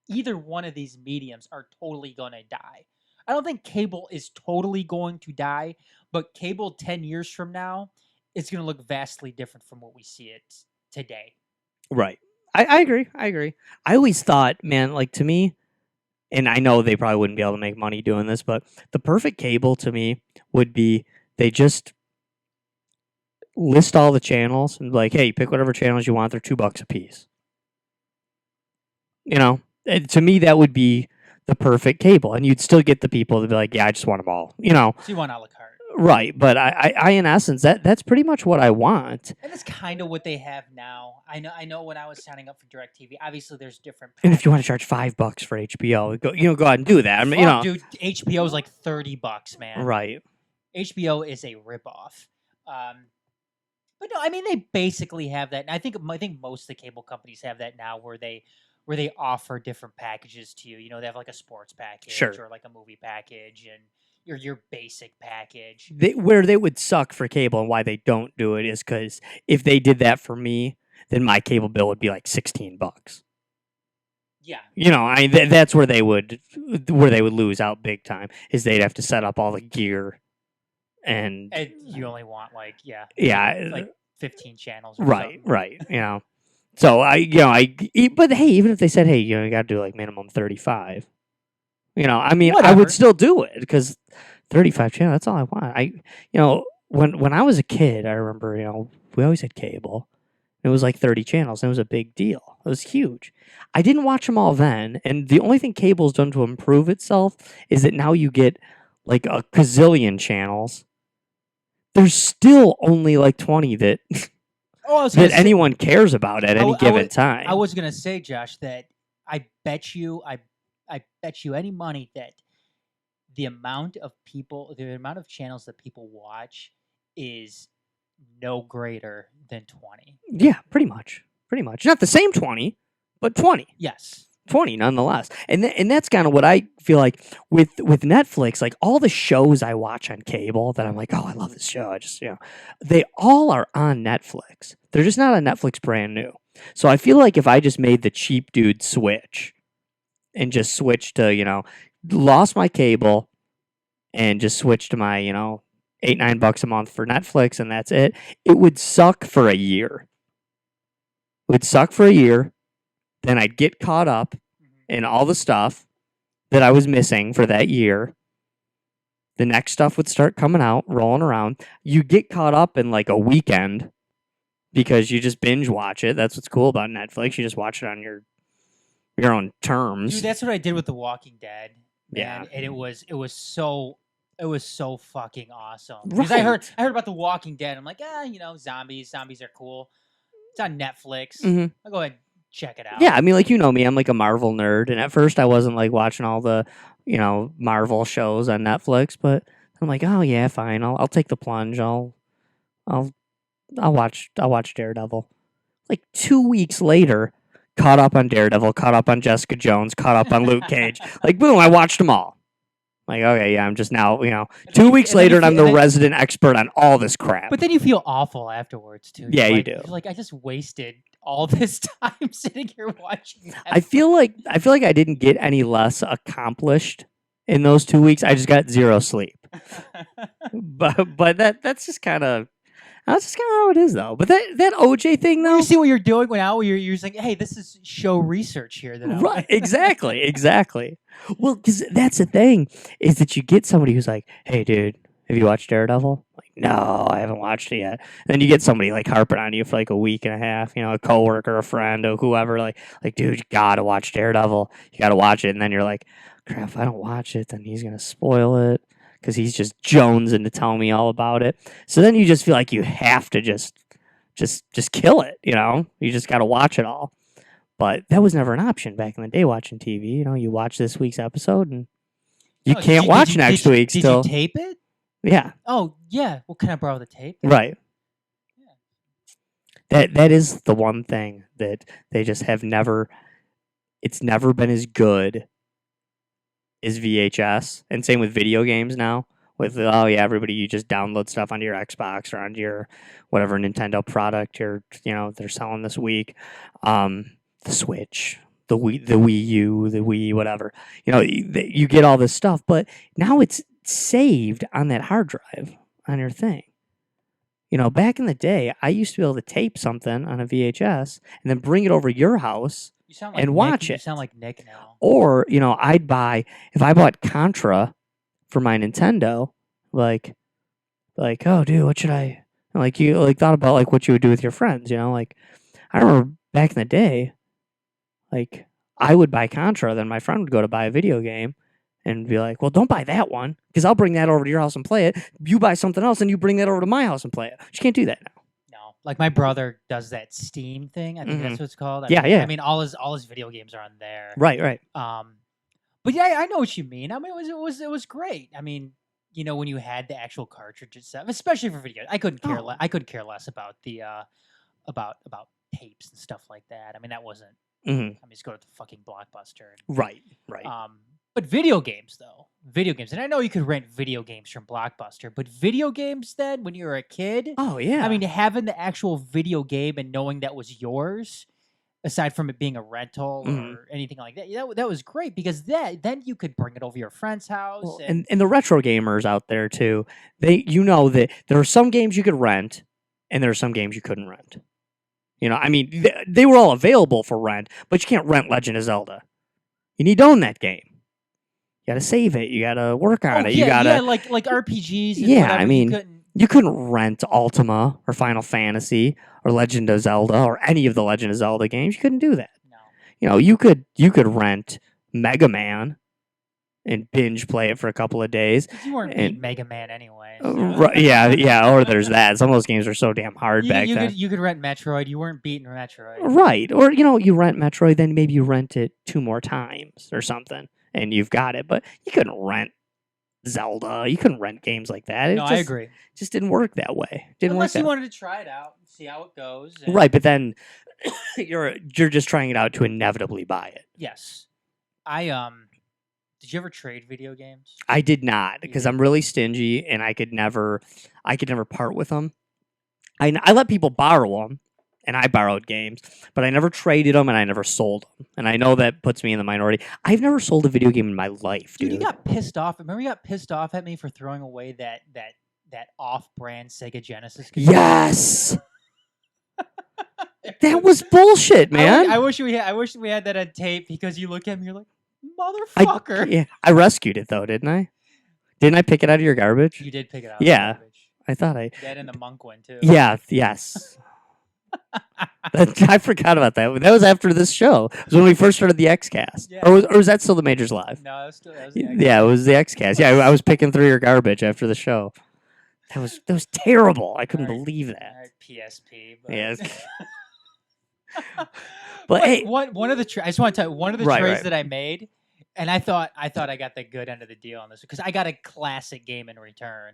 [SPEAKER 5] either one of these mediums are totally going to die. I don't think cable is totally going to die, but cable 10 years from now, it's going to look vastly different from what we see it today.
[SPEAKER 4] Right. I agree. I always thought, man, like, to me, and I know they probably wouldn't be able to make money doing this, but the perfect cable to me would be they just list all the channels and be like, hey, pick whatever channels you want. They're $2 a piece. You know, and to me, that would be the perfect cable. And you'd still get the people to be like, yeah, I just want them all, you know.
[SPEAKER 5] So you want a la carte.
[SPEAKER 4] Right. But I in essence, that's pretty much what I want.
[SPEAKER 5] And that's kind of what they have now. I know when I was signing up for DirecTV, obviously there's different.
[SPEAKER 4] And if you want to charge $5 for HBO, go ahead and do that. I mean,
[SPEAKER 5] dude, HBO is like $30, man.
[SPEAKER 4] Right.
[SPEAKER 5] HBO is a ripoff. But no, I mean, they basically have that. And I think most of the cable companies have that now, where they offer different packages to you. You know, they have like a sports package,
[SPEAKER 4] sure,
[SPEAKER 5] or like a movie package, and your basic package.
[SPEAKER 4] Where they would suck for cable, and why they don't do it, is because if they did that for me, then my cable bill would be like $16.
[SPEAKER 5] Yeah,
[SPEAKER 4] you know, that's where they would lose out big time. Is they'd have to set up all the gear, and
[SPEAKER 5] you only want like 15 channels. Or
[SPEAKER 4] right,
[SPEAKER 5] something.
[SPEAKER 4] right. You know, so but hey, even if they said, hey, you got to do like minimum 35. You know, I mean,
[SPEAKER 5] Whatever.
[SPEAKER 4] I would still do it, because 35 channels, that's all I want. When I was a kid, I remember, we always had cable. It was like 30 channels, and it was a big deal. It was huge. I didn't watch them all then, and the only thing cable's done to improve itself is that now you get like a gazillion channels. There's still only like 20 that anyone cares about at any given time.
[SPEAKER 5] I was gonna say, Josh, that I bet you any money that the amount of channels that people watch is no greater than 20.
[SPEAKER 4] Yeah, pretty much. Not the same 20, but 20.
[SPEAKER 5] Yes.
[SPEAKER 4] 20 nonetheless. And that's kind of what I feel like with Netflix. Like, all the shows I watch on cable that I'm like, oh, I love this show, I just, they all are on Netflix. They're just not on Netflix brand new. So I feel like if I just made the cheap dude switch and just switched to, lost my cable and just switched to my, $8-9 a month for Netflix, and that's it, it would suck for a year. Then I'd get caught up in all the stuff that I was missing for that year. The next stuff would start coming out, rolling around. You get caught up in like a weekend because you just binge watch it. That's what's cool about Netflix. You just watch it on your own terms.
[SPEAKER 5] Dude, that's what I did with The Walking Dead.
[SPEAKER 4] Man.
[SPEAKER 5] Yeah, and it was so fucking awesome. Because I heard about The Walking Dead. I'm like, zombies are cool. It's on Netflix.
[SPEAKER 4] Mm-hmm.
[SPEAKER 5] I'll go ahead and check it out.
[SPEAKER 4] Yeah, I mean, like, me, I'm like a Marvel nerd, and at first I wasn't like watching all the, Marvel shows on Netflix, but I'm like, oh yeah, fine, I'll take the plunge. I'll watch Daredevil. Like 2 weeks later, caught up on Daredevil, caught up on Jessica Jones, caught up on Luke Cage. Like, boom, I watched them all. Like, okay, yeah, I'm just now, 2 weeks later, and I'm the resident expert on all this crap.
[SPEAKER 5] But then you feel awful afterwards, too.
[SPEAKER 4] Yeah, you do.
[SPEAKER 5] You're like, I just wasted all this time sitting here watching that.
[SPEAKER 4] I feel like I didn't get any less accomplished in those 2 weeks. I just got zero sleep. but that's just kind of how it is, though. But that OJ thing, though,
[SPEAKER 5] you see what you're doing now. You're saying, hey, this is show research here.
[SPEAKER 4] Right? Exactly. Well, because that's the thing, is that you get somebody who's like, hey, dude, Have you watched Daredevil? Like, no, I haven't watched it yet. And then you get somebody like harping on you for like a week and a half, a coworker, a friend, or whoever, like, dude, you gotta watch Daredevil. You gotta watch it. And then you're like, crap, if I don't watch it, then he's gonna spoil it because he's just jonesing to tell me all about it. So then you just feel like you have to just kill it, You just gotta watch it all. But that was never an option back in the day watching TV. You watch this week's episode and you can't watch next week's till.
[SPEAKER 5] Did you tape it?
[SPEAKER 4] Yeah.
[SPEAKER 5] Oh, yeah. Well, can I borrow the tape?
[SPEAKER 4] Right.
[SPEAKER 5] Yeah.
[SPEAKER 4] That is the one thing that they just have never. It's never been as good as VHS, and same with video games now. With everybody, you just download stuff onto your Xbox or onto your whatever Nintendo product they're selling this week, the Switch, the Wii U, the Wii, whatever. You get all this stuff, but now it's saved on that hard drive on your thing. Back in the day, I used to be able to tape something on a VHS and then bring it over to your house and watch it.
[SPEAKER 5] You sound like Nick now.
[SPEAKER 4] Or, if I bought Contra for my Nintendo, like, oh, dude, what should I, you thought about what you would do with your friends, I remember back in the day, I would buy Contra, then my friend would go to buy a video game and be like, well, don't buy that one because I'll bring that over to your house and play it. You buy something else and you bring that over to my house and play it. You can't do that now.
[SPEAKER 5] No, like my brother does that Steam thing. I think that's what it's called.
[SPEAKER 4] Yeah.
[SPEAKER 5] I mean, all his video games are on there.
[SPEAKER 4] Right.
[SPEAKER 5] But yeah, I know what you mean. I mean, it was great. I mean, when you had the actual cartridge itself, especially for video, I couldn't care. I couldn't care less about the about tapes and stuff like that. I mean, that wasn't. I mean, just go to the fucking Blockbuster.
[SPEAKER 4] Right.
[SPEAKER 5] But video games, and I know you could rent video games from Blockbuster, but video games then, when you were a kid,
[SPEAKER 4] oh yeah,
[SPEAKER 5] I mean, having the actual video game and knowing that was yours, aside from it being a rental or anything like that, that was great because then you could bring it over to your friend's house.
[SPEAKER 4] Well, and the retro gamers out there too, that there are some games you could rent, and there are some games you couldn't rent. I mean, they were all available for rent, but you can't rent Legend of Zelda. You need to own that game. You got to save it. You got to work on it. You got to
[SPEAKER 5] like RPGs. And
[SPEAKER 4] yeah,
[SPEAKER 5] whatever,
[SPEAKER 4] I mean, you couldn't rent Ultima or Final Fantasy or Legend of Zelda or any of the Legend of Zelda games. You couldn't do that.
[SPEAKER 5] No.
[SPEAKER 4] You could rent Mega Man and binge play it for a couple of days.
[SPEAKER 5] You weren't beating Mega Man anyway. So.
[SPEAKER 4] Right, yeah. Or there's that. Some of those games were so damn hard back then.
[SPEAKER 5] You could rent Metroid. You weren't beating Metroid.
[SPEAKER 4] Right. Or, you rent Metroid, then maybe you rent it 2 more times or something, and you've got it. But you couldn't rent Zelda. You couldn't rent games like that.
[SPEAKER 5] I agree.
[SPEAKER 4] It just didn't work that way.
[SPEAKER 5] Unless you wanted to try it out and see how it goes.
[SPEAKER 4] Right, but then you're just trying it out to inevitably buy it.
[SPEAKER 5] Yes. Did you ever trade video games?
[SPEAKER 4] I did not because I'm really stingy and I could never part with them. I let people borrow them and I borrowed games, but I never traded them and I never sold them. And I know that puts me in the minority. I've never sold a video game in my life, dude.
[SPEAKER 5] You got pissed off. Remember you got pissed off at me for throwing away that off-brand Sega Genesis game?
[SPEAKER 4] Yes. That was bullshit, man.
[SPEAKER 5] I wish we had that on tape because you look at me, you're like, motherfucker.
[SPEAKER 4] I rescued it though, didn't I? Didn't I pick it out of your garbage?
[SPEAKER 5] You did pick it out.
[SPEAKER 4] Yeah,
[SPEAKER 5] of the garbage.
[SPEAKER 4] I thought I.
[SPEAKER 5] That and the monk one too.
[SPEAKER 4] Yeah. Yes. I forgot about that. That was after this show. It was when we first started the XCast.
[SPEAKER 5] Yeah.
[SPEAKER 4] Or was that still the Majors Live?
[SPEAKER 5] No, that was
[SPEAKER 4] yeah, it was the XCast. Yeah, I was picking through your garbage after the show. That was terrible. I couldn't believe that.
[SPEAKER 5] All right, PSP. But...
[SPEAKER 4] Yes. But hey,
[SPEAKER 5] one of the I just want to tell you one of the trades that I made, and I thought I got the good end of the deal on this because I got a classic game in return.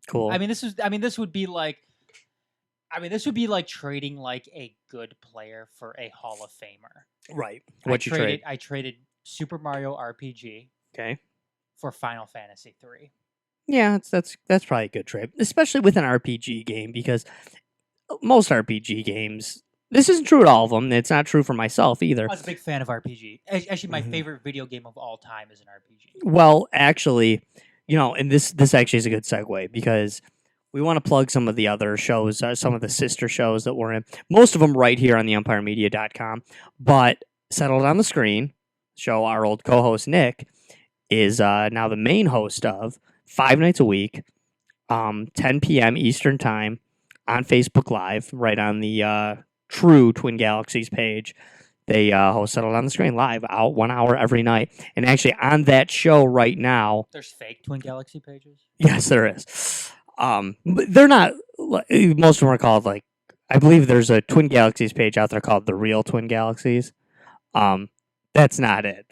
[SPEAKER 4] Cool.
[SPEAKER 5] This would be like trading like a good player for a Hall of Famer.
[SPEAKER 4] Right.
[SPEAKER 5] I traded Super Mario RPG.
[SPEAKER 4] Okay.
[SPEAKER 5] For Final Fantasy 3.
[SPEAKER 4] Yeah, that's probably a good trade, especially with an RPG game because most RPG games. This isn't true at all of them. It's not true for myself either.
[SPEAKER 5] I was a big fan of RPG. Actually, my favorite video game of all time is an RPG.
[SPEAKER 4] Well, actually, and this actually is a good segue because we want to plug some of the other shows, some of the sister shows that we're in. Most of them right here on the EmpireMedia.com. But Settled on the Screen, show our old co-host Nick, is now the main host of 5 nights a week, 10 p.m. Eastern Time on Facebook Live, right on the True Twin Galaxies page. They host Settled on the Screen live, out 1 hour every night. And actually, on that show right now,
[SPEAKER 5] There's fake Twin Galaxy pages.
[SPEAKER 4] yes, there is. But they're not. Most of them are called like. I believe there's a Twin Galaxies page out there called the Real Twin Galaxies. That's not it.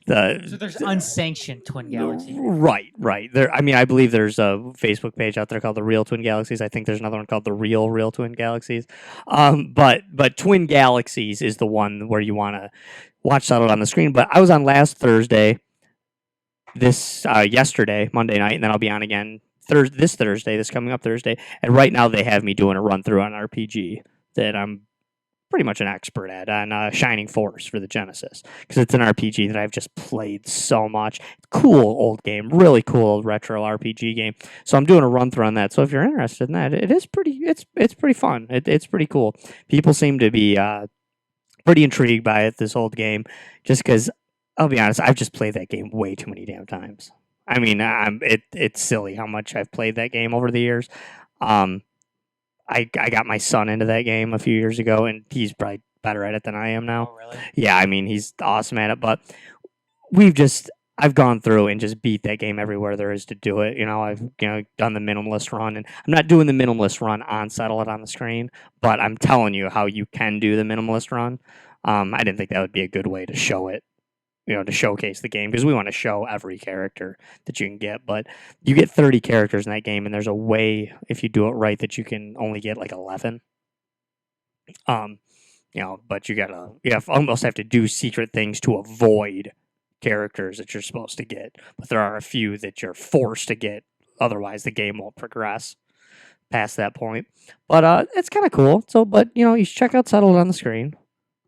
[SPEAKER 5] So there's unsanctioned Twin Galaxy.
[SPEAKER 4] Right. There. I mean, I believe there's a Facebook page out there called the Real Twin Galaxies. I think there's another one called the Real Twin Galaxies. But Twin Galaxies is the one where you want to watch Settled on the Screen. But I was on last Thursday, yesterday, Monday night, and then I'll be on again this coming up Thursday. And right now they have me doing a run through on RPG that I'm pretty much an expert at on Shining Force for the Genesis, because it's an RPG that I've just played so much. Cool old game, really cool old retro RPG game. So I'm doing a run through on that. So if you're interested in that, it is pretty. It's pretty fun. It's pretty cool. People seem to be pretty intrigued by it. This old game, just because I'll be honest, I've just played that game way too many damn times. I mean, it's silly how much I've played that game over the years. I got my son into that game a few years ago, and he's probably better at it than I am now.
[SPEAKER 5] Oh, really?
[SPEAKER 4] Yeah, I mean, he's awesome at it, but I've gone through and just beat that game everywhere there is to do it. I've done the minimalist run, and I'm not doing the minimalist run on Settle It on the Screen, but I'm telling you how you can do the minimalist run. I didn't think that would be a good way to show it, to showcase the game, because we want to show every character that you can get. But you get 30 characters in that game, and there's a way, if you do it right, that you can only get like 11. But almost have to do secret things to avoid characters that you're supposed to get. But there are a few that you're forced to get, otherwise the game won't progress past that point. But it's kind of cool. So, but you should check out Settled on the Screen.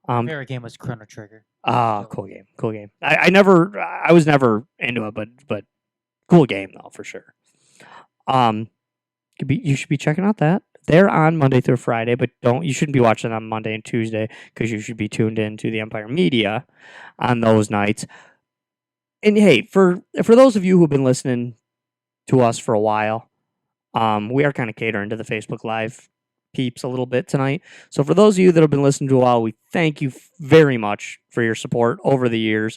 [SPEAKER 5] My favorite game was Chrono Trigger.
[SPEAKER 4] Cool game. I was never into it, but cool game though, for sure. You should be checking out that. They're on Monday through Friday, but you shouldn't be watching on Monday and Tuesday, because you should be tuned in to the Empire Media on those nights. And hey, for those of you who've been listening to us for a while, we are kind of catering to the Facebook Live peeps a little bit tonight. So for those of you that have been listening to a while, we thank you very much for your support over the years.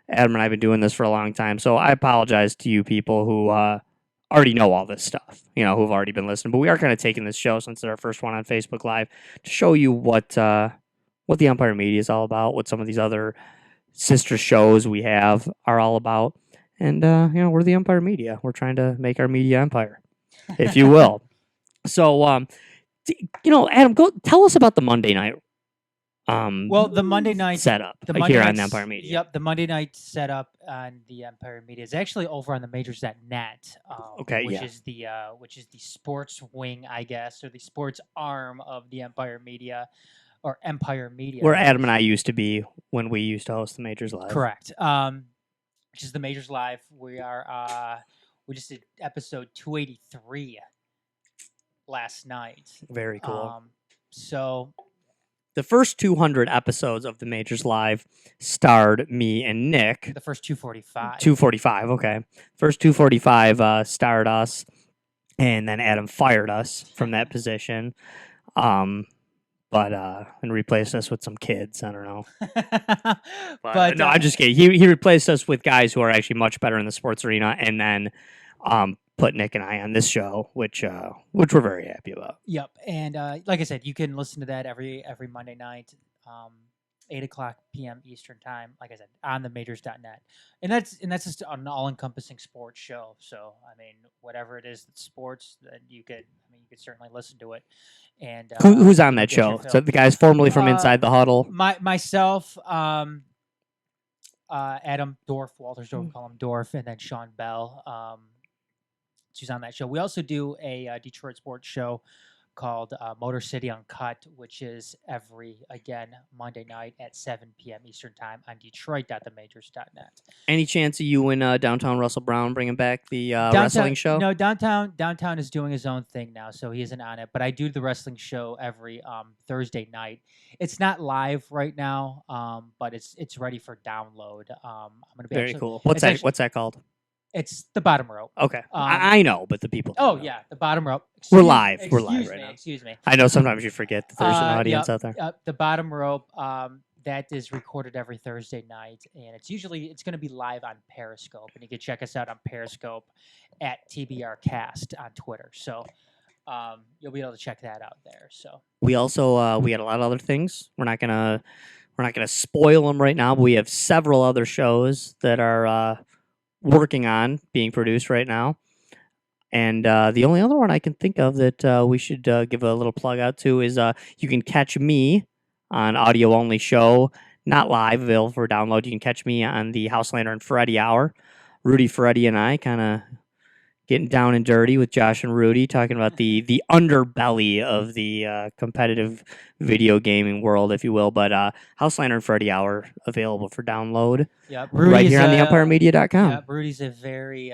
[SPEAKER 4] Adam and I have been doing this for a long time, so I apologize to you people who already know all this stuff, who've already been listening. But we are kind of taking this show, since it's our first one on Facebook Live, to show you what the Empire Media is all about, what some of these other sister shows we have are all about. And, we're the Empire Media. We're trying to make our media empire, if you will. So, Adam, go tell us about the Monday night.
[SPEAKER 5] Well, the Monday night
[SPEAKER 4] setup here on the Empire Media.
[SPEAKER 5] Yep, the Monday night setup on the Empire Media is actually over on the majors.net. Which is the sports wing, I guess, or the sports arm of the Empire Media, or Empire Media.
[SPEAKER 4] Where Adam and I used to be when we used to host the Majors Live.
[SPEAKER 5] Correct. Which is the Majors Live. We just did episode 283 last night.
[SPEAKER 4] Very cool.
[SPEAKER 5] So
[SPEAKER 4] the first 200 episodes of the Majors Live starred me and Nick.
[SPEAKER 5] The first 245.
[SPEAKER 4] 245, okay. First 245 starred us, and then Adam fired us from that position. And replaced us with some kids. I don't know. But no, I'm just kidding. He replaced us with guys who are actually much better in the sports arena, and then put Nick and I on this show, which we're very happy about.
[SPEAKER 5] Yep, and like I said, you can listen to that every Monday night, 8:00 p.m. Eastern time. Like I said, on the majors.net, and that's just an all-encompassing sports show. So I mean, whatever it is that's sports, that you could certainly listen to it. And
[SPEAKER 4] who's on that show? So the guys formerly from Inside the Huddle.
[SPEAKER 5] Myself, Adam Dorf, Walters Dorf, call him Dorf, and then Sean Bell. She's on that show. We also do a Detroit sports show called Motor City Uncut, which is again, Monday night at 7 p.m. Eastern Time on Detroit.themajors.net.
[SPEAKER 4] Any chance of you and downtown Russell Brown bringing back the
[SPEAKER 5] Downtown,
[SPEAKER 4] wrestling show?
[SPEAKER 5] No, downtown is doing his own thing now, so he isn't on it. But I do the wrestling show every Thursday night. It's not live right now, but it's ready for download. I'm gonna be
[SPEAKER 4] Very cool. What's that called?
[SPEAKER 5] It's the Bottom Rope.
[SPEAKER 4] Okay, I know, but the people.
[SPEAKER 5] Oh
[SPEAKER 4] don't know.
[SPEAKER 5] yeah, the Bottom Rope.
[SPEAKER 4] We're live right now.
[SPEAKER 5] Excuse me.
[SPEAKER 4] I know sometimes you forget that there's an audience out there.
[SPEAKER 5] The Bottom Rope. That is recorded every Thursday night, and it's going to be live on Periscope, and you can check us out on Periscope at TBRcast on Twitter. So you'll be able to check that out there. So
[SPEAKER 4] we also we had a lot of other things. We're not gonna spoil them right now, but we have several other shows that are working on being produced right now. And the only other one I can think of that we should give a little plug out to is you can catch me on audio only show, not live, available for download. You can catch me on the Houslander and Freddie Hour. Rudy, Freddie, and I kind of getting down and dirty with Josh and Rudy, talking about the underbelly of the competitive video gaming world, if you will. But Houslander and Freddie Hour available for download right here on the EmpireMedia.com.
[SPEAKER 5] Yeah, Rudy's a very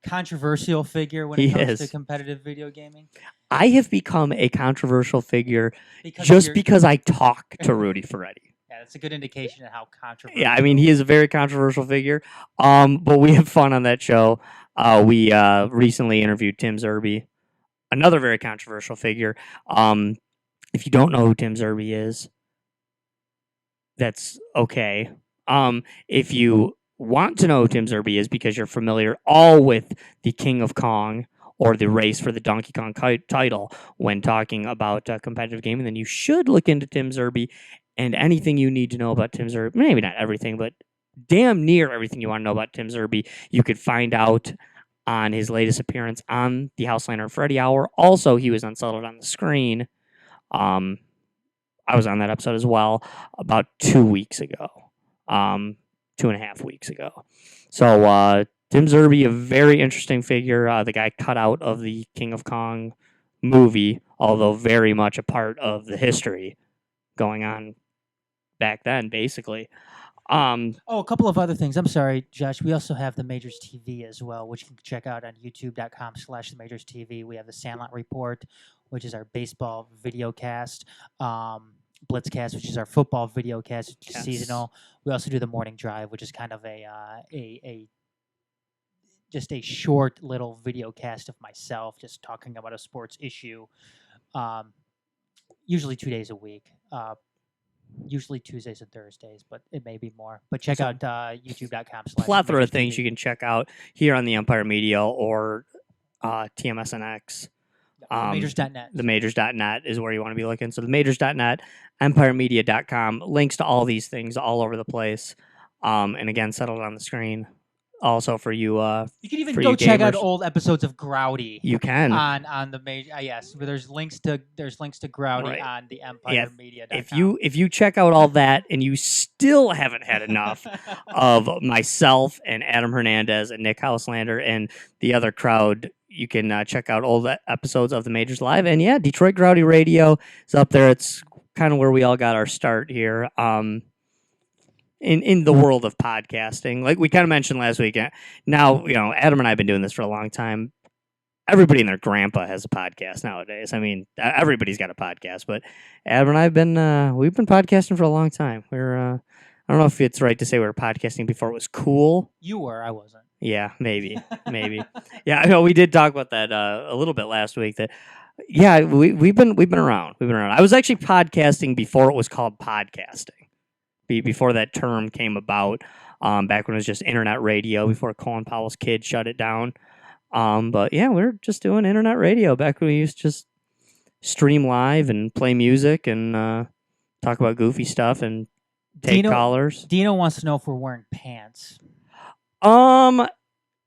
[SPEAKER 5] controversial figure when it comes to competitive video gaming.
[SPEAKER 4] I have become a controversial figure because I talk to Rudy Ferretti.
[SPEAKER 5] Yeah, that's a good indication of how controversial.
[SPEAKER 4] Yeah, I mean, he is a very controversial figure. But we have fun on that show. We recently interviewed Tim Zerbe, another very controversial figure. If you don't know who Tim Zerbe is, that's okay. If you want to know who Tim Zerbe is because you're familiar all with the King of Kong or the race for the Donkey Kong title when talking about competitive gaming, then you should look into Tim Zerbe and anything you need to know about Tim Zerbe. Maybe not everything, but damn near everything you want to know about Tim Zerbe, you could find out on his latest appearance on the Houslander and Freddie Hour. Also, he was Unsettled on the Screen. I was on that episode as well about 2 weeks ago, 2.5 weeks ago. So Tim Zerbe, a very interesting figure. The guy cut out of the King of Kong movie, although very much a part of the history going on back then, basically.
[SPEAKER 5] A couple of other things. I'm sorry, Josh. We also have the Majors TV as well, which you can check out on youtube.com/the Majors TV. We have the Sandlot Report, which is our baseball video cast. Blitzcast, which is our football video cast, which is seasonal. We also do the Morning Drive, which is kind of just a short little video cast of myself just talking about a sports issue, usually 2 days a week. Usually Tuesdays and Thursdays, but it may be more. But check out youtube.com.
[SPEAKER 4] Plethora of things you can check out here on the Empire Media or TMSNX.
[SPEAKER 5] Majors.net.
[SPEAKER 4] The Majors.net is where you want to be looking. So the Majors.net, EmpireMedia.com, links to all these things all over the place. And again, settled on the screen. Also for you,
[SPEAKER 5] you can even go check out old episodes of Grouty.
[SPEAKER 4] You can
[SPEAKER 5] on the major. Yes, but there's links to Grouty on the EmpireMedia.com.
[SPEAKER 4] If you check out all that and you still haven't had enough of myself and Adam Hernandez and Nick Houslander and the other crowd, you can check out old episodes of the Majors Live. And yeah, Detroit Grouty Radio is up there. It's kind of where we all got our start here. In the world of podcasting, like we kind of mentioned last week. Now, Adam and I have been doing this for a long time. Everybody and their grandpa has a podcast nowadays. I mean, everybody's got a podcast, but Adam and I have we've been podcasting for a long time. I don't know if it's right to say we were podcasting before it was cool.
[SPEAKER 5] You were, I wasn't.
[SPEAKER 4] Yeah, maybe. Yeah, I know we did talk about that a little bit last week. That, yeah, we've been around. I was actually podcasting before it was called podcasting. Before that term came about, back when it was just internet radio, before Colin Powell's kid shut it down. But yeah, we were just doing internet radio back when we used to just stream live and play music and talk about goofy stuff and take callers.
[SPEAKER 5] Dino wants to know if we're wearing pants.
[SPEAKER 4] I'm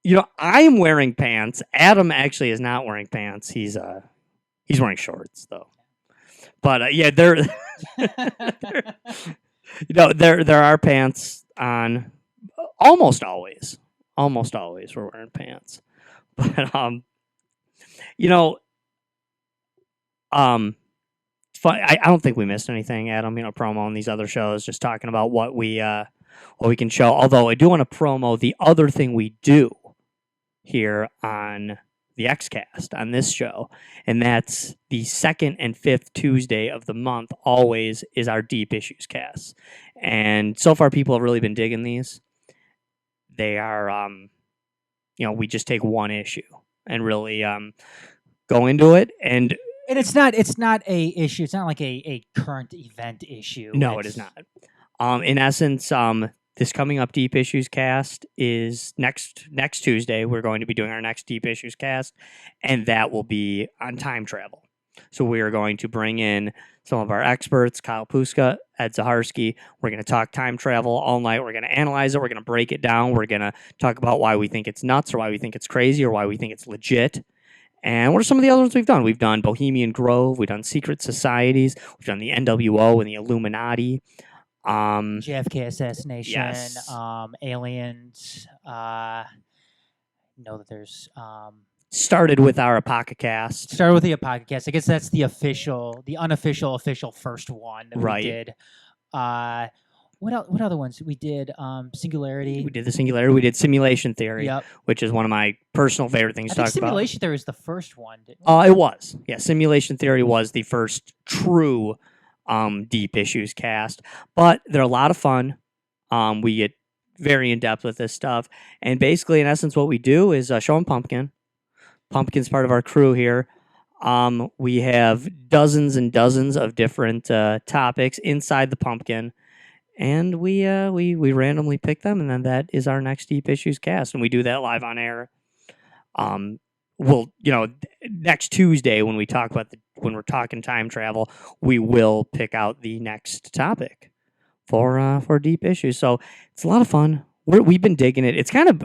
[SPEAKER 4] wearing pants. Adam actually is not wearing pants. He's wearing shorts though. But yeah, they're there are pants on almost always. Almost always we're wearing pants. But Fun. I don't think we missed anything, Adam. Promo on these other shows, just talking about what we can show. Although I do want to promo the other thing we do here on the XCast on this show, and that's the second and fifth Tuesday of the month. Always is our Deep Issues cast, and so far people have really been digging these. They are, we just take one issue and really go into it and.
[SPEAKER 5] And it's not a issue. It's not like a current event issue.
[SPEAKER 4] No, it is not. In essence, this coming up Deep Issues cast is next Tuesday. We're going to be doing our next Deep Issues cast, and that will be on time travel. So we are going to bring in some of our experts, Kyle Puska, Ed Zaharsky. We're going to talk time travel all night. We're going to analyze it. We're going to break it down. We're going to talk about why we think it's nuts or why we think it's crazy or why we think it's legit. And what are some of the other ones we've done? We've done Bohemian Grove. We've done Secret Societies. We've done the NWO and the Illuminati.
[SPEAKER 5] JFK assassination.
[SPEAKER 4] Yes.
[SPEAKER 5] Aliens. Know that there's.
[SPEAKER 4] Started with our Apocacast.
[SPEAKER 5] Started with the Apocacast. I guess that's the unofficial first one that
[SPEAKER 4] Right.
[SPEAKER 5] we did. What other ones? We did Singularity.
[SPEAKER 4] We did the Singularity. We did Simulation Theory,
[SPEAKER 5] Yep.
[SPEAKER 4] which is one of my personal favorite things
[SPEAKER 5] I
[SPEAKER 4] to
[SPEAKER 5] think
[SPEAKER 4] talk about.
[SPEAKER 5] Simulation Theory is the first one. Didn't we?
[SPEAKER 4] It was. Yeah, Simulation Theory was the first true Deep Issues cast. But they're a lot of fun. We get very in-depth with this stuff. And basically, in essence, what we do is show them Pumpkin. Pumpkin's part of our crew here. We have dozens and dozens of different topics inside the Pumpkin. And we randomly pick them, and then that is our next Deep Issues cast, and we do that live on air. Next Tuesday when we're talking time travel, we will pick out the next topic for Deep Issues. So it's a lot of fun. We've been digging it. It's kind of,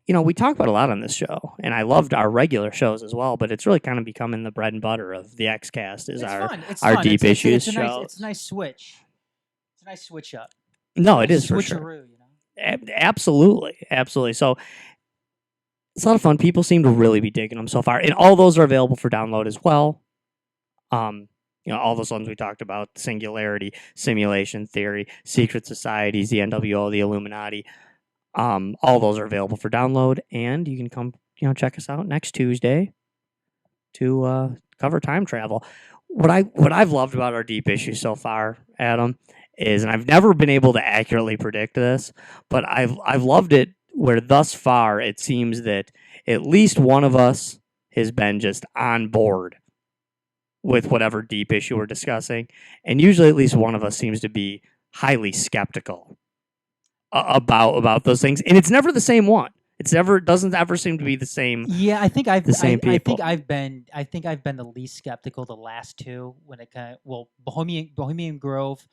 [SPEAKER 4] we talk about a lot on this show, and I loved our regular shows as well. But it's really kind of becoming the bread and butter of the XCast is
[SPEAKER 5] It's
[SPEAKER 4] our
[SPEAKER 5] fun. It's
[SPEAKER 4] our
[SPEAKER 5] fun.
[SPEAKER 4] Deep Issues
[SPEAKER 5] it's
[SPEAKER 4] show.
[SPEAKER 5] It's a nice switch. It's a nice switch up.
[SPEAKER 4] No, it is for sure.
[SPEAKER 5] Switcheroo,
[SPEAKER 4] Absolutely. So it's a lot of fun. People seem to really be digging them so far. And all those are available for download as well. All those ones we talked about, Singularity, Simulation Theory, Secret Societies, the NWO, the Illuminati. All those are available for download. And you can come, check us out next Tuesday to cover time travel. What I've loved about our Deep Issues so far, Adam, is, and I've never been able to accurately predict this, but I've loved it where thus far it seems that at least one of us has been just on board with whatever deep issue we're discussing, and usually at least one of us seems to be highly skeptical about those things, and it's never the same one. Doesn't ever seem to be the same.
[SPEAKER 5] Yeah, I think I've
[SPEAKER 4] the same
[SPEAKER 5] I
[SPEAKER 4] people.
[SPEAKER 5] think I've been the least skeptical the last two when it Bohemian Grove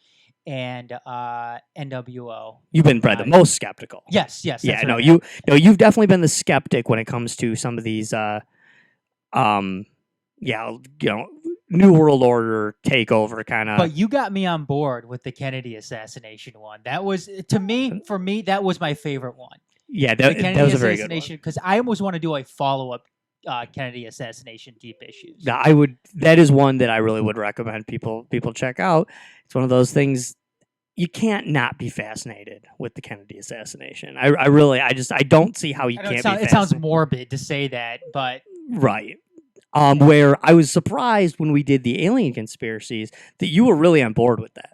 [SPEAKER 5] and NWO.
[SPEAKER 4] You've been probably the most skeptical.
[SPEAKER 5] Yes.
[SPEAKER 4] Yeah,
[SPEAKER 5] that's
[SPEAKER 4] no,
[SPEAKER 5] right.
[SPEAKER 4] you've definitely been the skeptic when it comes to some of these New World Order takeover kind of.
[SPEAKER 5] But you got me on board with the Kennedy assassination one. That was for me that was my favorite one.
[SPEAKER 4] Yeah,
[SPEAKER 5] The
[SPEAKER 4] that
[SPEAKER 5] Kennedy
[SPEAKER 4] was a very good one.
[SPEAKER 5] assassination, because I almost want to do a follow-up Kennedy assassination Deep Issues.
[SPEAKER 4] Yeah, that is one that I really would recommend people check out. It's one of those things you can't not be fascinated with the Kennedy assassination. I don't see how you can't be fascinated.
[SPEAKER 5] It sounds morbid to say that, but
[SPEAKER 4] right. Where I was surprised when we did the alien conspiracies that you were really on board with that.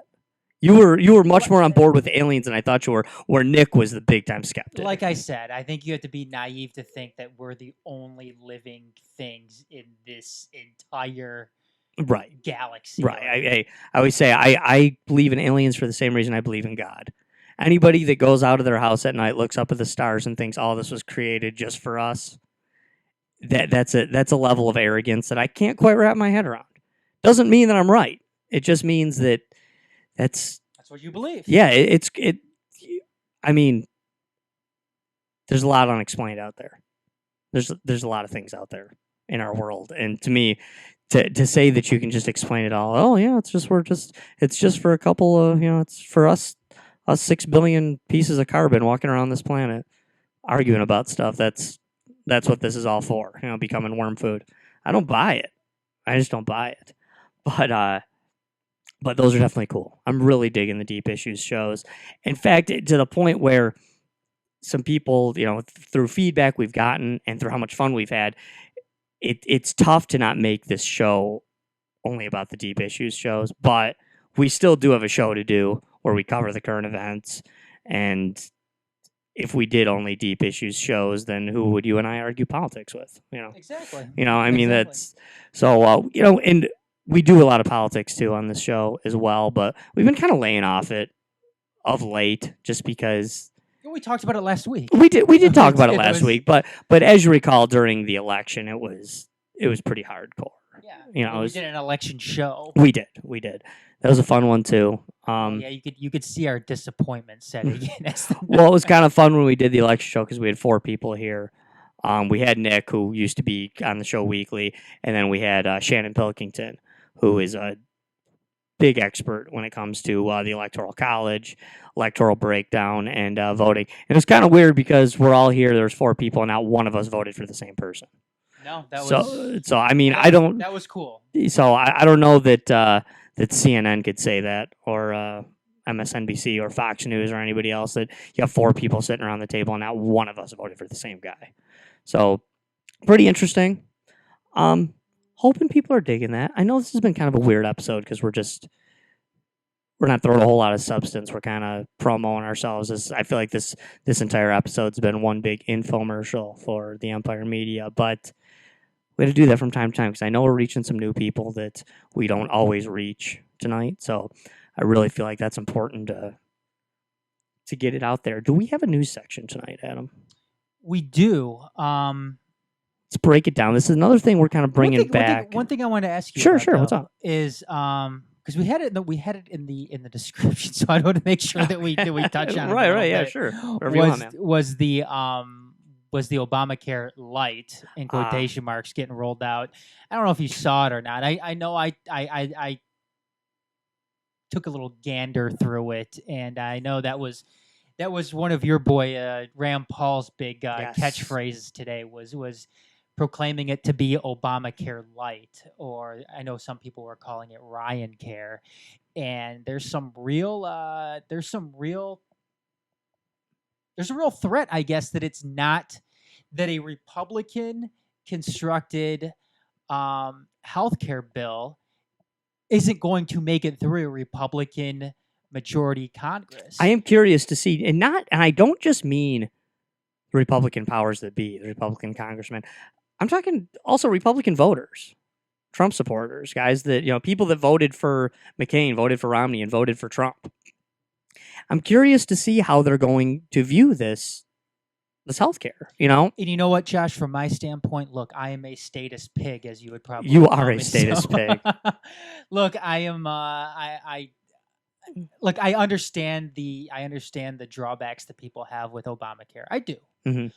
[SPEAKER 4] You were much more on board with aliens than I thought you were, where Nick was the big time skeptic.
[SPEAKER 5] like I said, I think you have to be naive to think that we're the only living things in this entire galaxy.
[SPEAKER 4] Right. I always say I believe in aliens for the same reason I believe in God. Anybody that goes out of their house at night, looks up at the stars, and thinks all this was created just for us, that's a level of arrogance that I can't quite wrap my head around. Doesn't mean that I'm right. It just means that that's
[SPEAKER 5] what you believe.
[SPEAKER 4] Yeah, I mean, there's a lot unexplained out there. There's a lot of things out there in our world, and to me, to say that you can just explain it all, oh yeah, it's just for a couple of, it's for us 6 billion pieces of carbon walking around this planet arguing about stuff. That's what this is all for, becoming worm food. I don't buy it. I just don't buy it. But those are definitely cool. I'm really digging the deep issues shows. In fact, to the point where some people, through feedback we've gotten and through how much fun we've had, it's tough to not make this show only about the deep issues shows. But we still do have a show to do where we cover the current events. And if we did only deep issues shows, then who would you and I argue politics with?
[SPEAKER 5] Exactly.
[SPEAKER 4] I mean,
[SPEAKER 5] Exactly.
[SPEAKER 4] that's so, and we do a lot of politics too on this show as well, but we've been kind of laying off it of late just because
[SPEAKER 5] We talked about it last week.
[SPEAKER 4] we did talk about it
[SPEAKER 5] It
[SPEAKER 4] last
[SPEAKER 5] was-
[SPEAKER 4] week, but as you recall, during the election, it was pretty hardcore.
[SPEAKER 5] Yeah.
[SPEAKER 4] It
[SPEAKER 5] We
[SPEAKER 4] was,
[SPEAKER 5] did an election show.
[SPEAKER 4] we did. That was a fun one too.
[SPEAKER 5] Yeah, you could see our disappointment setting in. as the
[SPEAKER 4] Well, it was kind of fun when we did the election show because we had 4 people here. We had Nick, who used to be on the show weekly, and then we had Shannon Pilkington, who is a big expert when it comes to the Electoral College, electoral breakdown, and voting. And it's kind of weird because we're all here. There's 4 people, and not one of us voted for the same person.
[SPEAKER 5] No, that
[SPEAKER 4] So,
[SPEAKER 5] was
[SPEAKER 4] so I mean,
[SPEAKER 5] that
[SPEAKER 4] I
[SPEAKER 5] was-
[SPEAKER 4] don't.
[SPEAKER 5] That was cool.
[SPEAKER 4] So I don't know that that CNN could say that, or MSNBC or Fox News or anybody else, that you have 4 people sitting around the table and not one of us voted for the same guy. So pretty interesting. Hoping people are digging that. I know this has been kind of a weird episode because we're not throwing a whole lot of substance. We're kind of promoting ourselves. I feel like this entire episode's been one big infomercial for the Empire Media, but we had to do that from time to time because I know we're reaching some new people that we don't always reach tonight. So I really feel like that's important to get it out there. Do we have a news section tonight, Adam?
[SPEAKER 5] We do.
[SPEAKER 4] Let's break it down. This is another thing we're kind of bringing back.
[SPEAKER 5] One thing I want to ask you.
[SPEAKER 4] Sure,
[SPEAKER 5] about,
[SPEAKER 4] sure. What's
[SPEAKER 5] though,
[SPEAKER 4] up?
[SPEAKER 5] Is because we had it in the description, so I want to make sure that we touch on it. a little
[SPEAKER 4] right, yeah,
[SPEAKER 5] bit.
[SPEAKER 4] sure. Whatever you want, man.
[SPEAKER 5] Was the Obamacare light in quotation marks getting rolled out? I don't know if you saw it or not. I know I took a little gander through it, and I know that was one of your boy Rand Paul's big
[SPEAKER 4] Yes.
[SPEAKER 5] catchphrases today was proclaiming it to be Obamacare light, or I know some people were calling it Ryan Care, and there's a real threat, I guess, that it's not, that a Republican constructed healthcare bill isn't going to make it through a Republican majority Congress.
[SPEAKER 4] I am curious to see, and I don't just mean the Republican powers that be, the Republican congressmen. I'm talking also Republican voters, Trump supporters, guys that, people that voted for McCain, voted for Romney, and voted for Trump. I'm curious to see how they're going to view this healthcare,
[SPEAKER 5] And you know what, Josh? From my standpoint, look, I am a status pig, as you would probably.
[SPEAKER 4] You
[SPEAKER 5] call
[SPEAKER 4] are a
[SPEAKER 5] me,
[SPEAKER 4] status pig.
[SPEAKER 5] Look, I am. Look, I understand the drawbacks that people have with Obamacare. I do.
[SPEAKER 4] Mhm.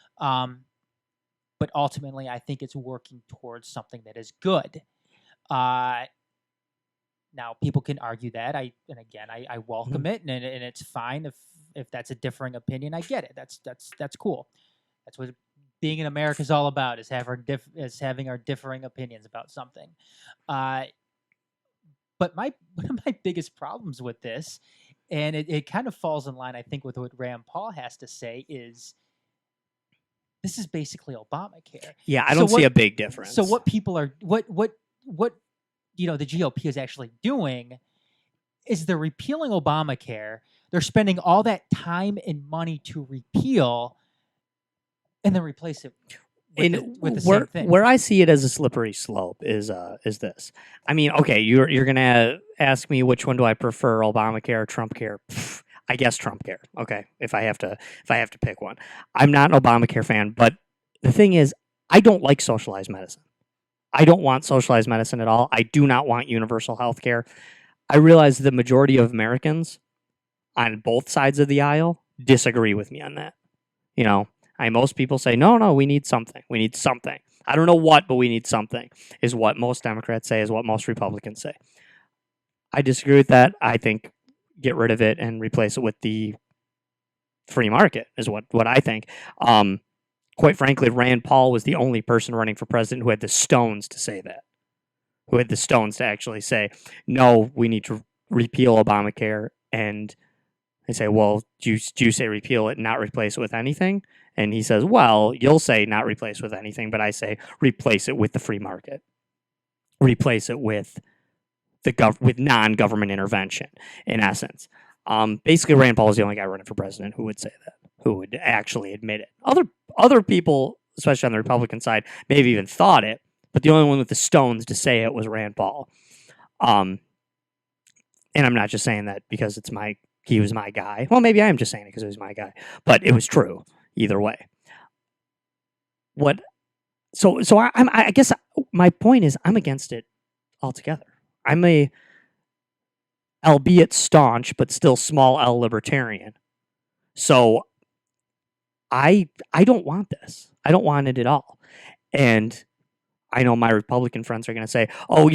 [SPEAKER 5] But ultimately, I think it's working towards something that is good. Now, people can argue that. I welcome it, and it's fine if that's a differing opinion. I get it. That's cool. That's what being in America is all about: is having our differing opinions about something. But one of my biggest problems with this, and it kind of falls in line, I think, with what Rand Paul has to say, is this is basically Obamacare.
[SPEAKER 4] Yeah, I don't see a big difference.
[SPEAKER 5] So what people are what the GOP is actually doing is they're repealing Obamacare. They're spending all that time and money to repeal and then replace it with the same thing.
[SPEAKER 4] Where I see it as a slippery slope is this. I mean, okay, you're gonna ask me which one do I prefer, Obamacare or Trump care? I guess Trump care. Okay, if I have to pick one. I'm not an Obamacare fan, but the thing is, I don't like socialized medicine. I don't want socialized medicine at all. I do not want universal health care. I realize the majority of Americans on both sides of the aisle disagree with me on that. Most people say, no, we need something. We need something. I don't know what, but we need something, is what most Democrats say, is what most Republicans say. I disagree with that. I think get rid of it and replace it with the free market is what I think. Quite frankly, Rand Paul was the only person running for president who had the stones to say that. who had the stones to actually say, no, we need to repeal Obamacare. And I say, well, do you say repeal it and not replace it with anything? And he says, well, you'll say not replace with anything, but I say replace it with the free market. Replace it with with non-government intervention, in essence. Basically, Rand Paul is the only guy running for president who would say that, who would actually admit it. Other people, especially on the Republican side, may have even thought it, but the only one with the stones to say it was Rand Paul. And I'm not just saying that because he was my guy. Well, maybe I am just saying it because he was my guy, but it was true either way. I guess my point is I'm against it altogether. I'm a, albeit staunch, but still small L libertarian. So I don't want this. I don't want it at all. And I know my Republican friends are going to say, oh,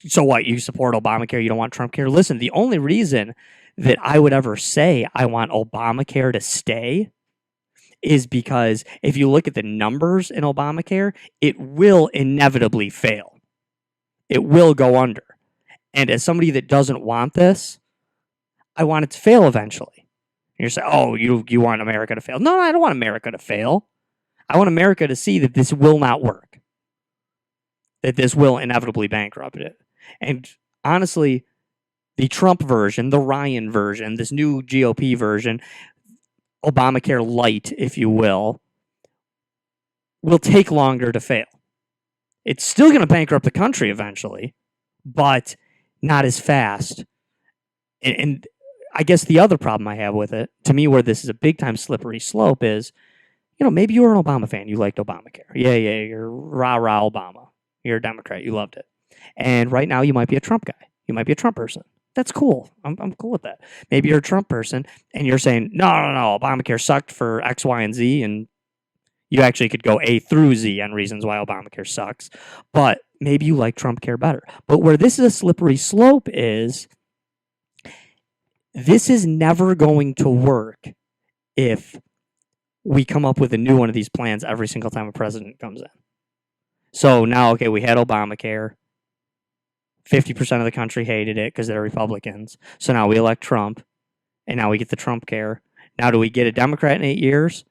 [SPEAKER 4] so what? You support Obamacare? You don't want Trump care? Listen, the only reason that I would ever say I want Obamacare to stay is because if you look at the numbers in Obamacare, it will inevitably fail. It will go under. And as somebody that doesn't want this, I want it to fail eventually. And you're saying, oh, you want America to fail. No, I don't want America to fail. I want America to see that this will not work. That this will inevitably bankrupt it. And honestly, the Trump version, the Ryan version, this new GOP version, Obamacare light, if you will take longer to fail. It's still going to bankrupt the country eventually, but not as fast. And I guess the other problem I have with it, to me, where this is a big time slippery slope is, maybe you were an Obama fan. You liked Obamacare. Yeah, you're rah-rah Obama. You're a Democrat. You loved it. And right now you might be a Trump guy. You might be a Trump person. That's cool. I'm cool with that. Maybe you're a Trump person and you're saying, no, Obamacare sucked for X, Y, and Z. And you actually could go A through Z on reasons why Obamacare sucks. But maybe you like Trump care better. But where this is a slippery slope is this is never going to work if we come up with a new one of these plans every single time a president comes in. So now, okay, we had Obamacare. 50% of the country hated it because they're Republicans. So now we elect Trump, and now we get the Trump care. Now do we get a Democrat in 8 years?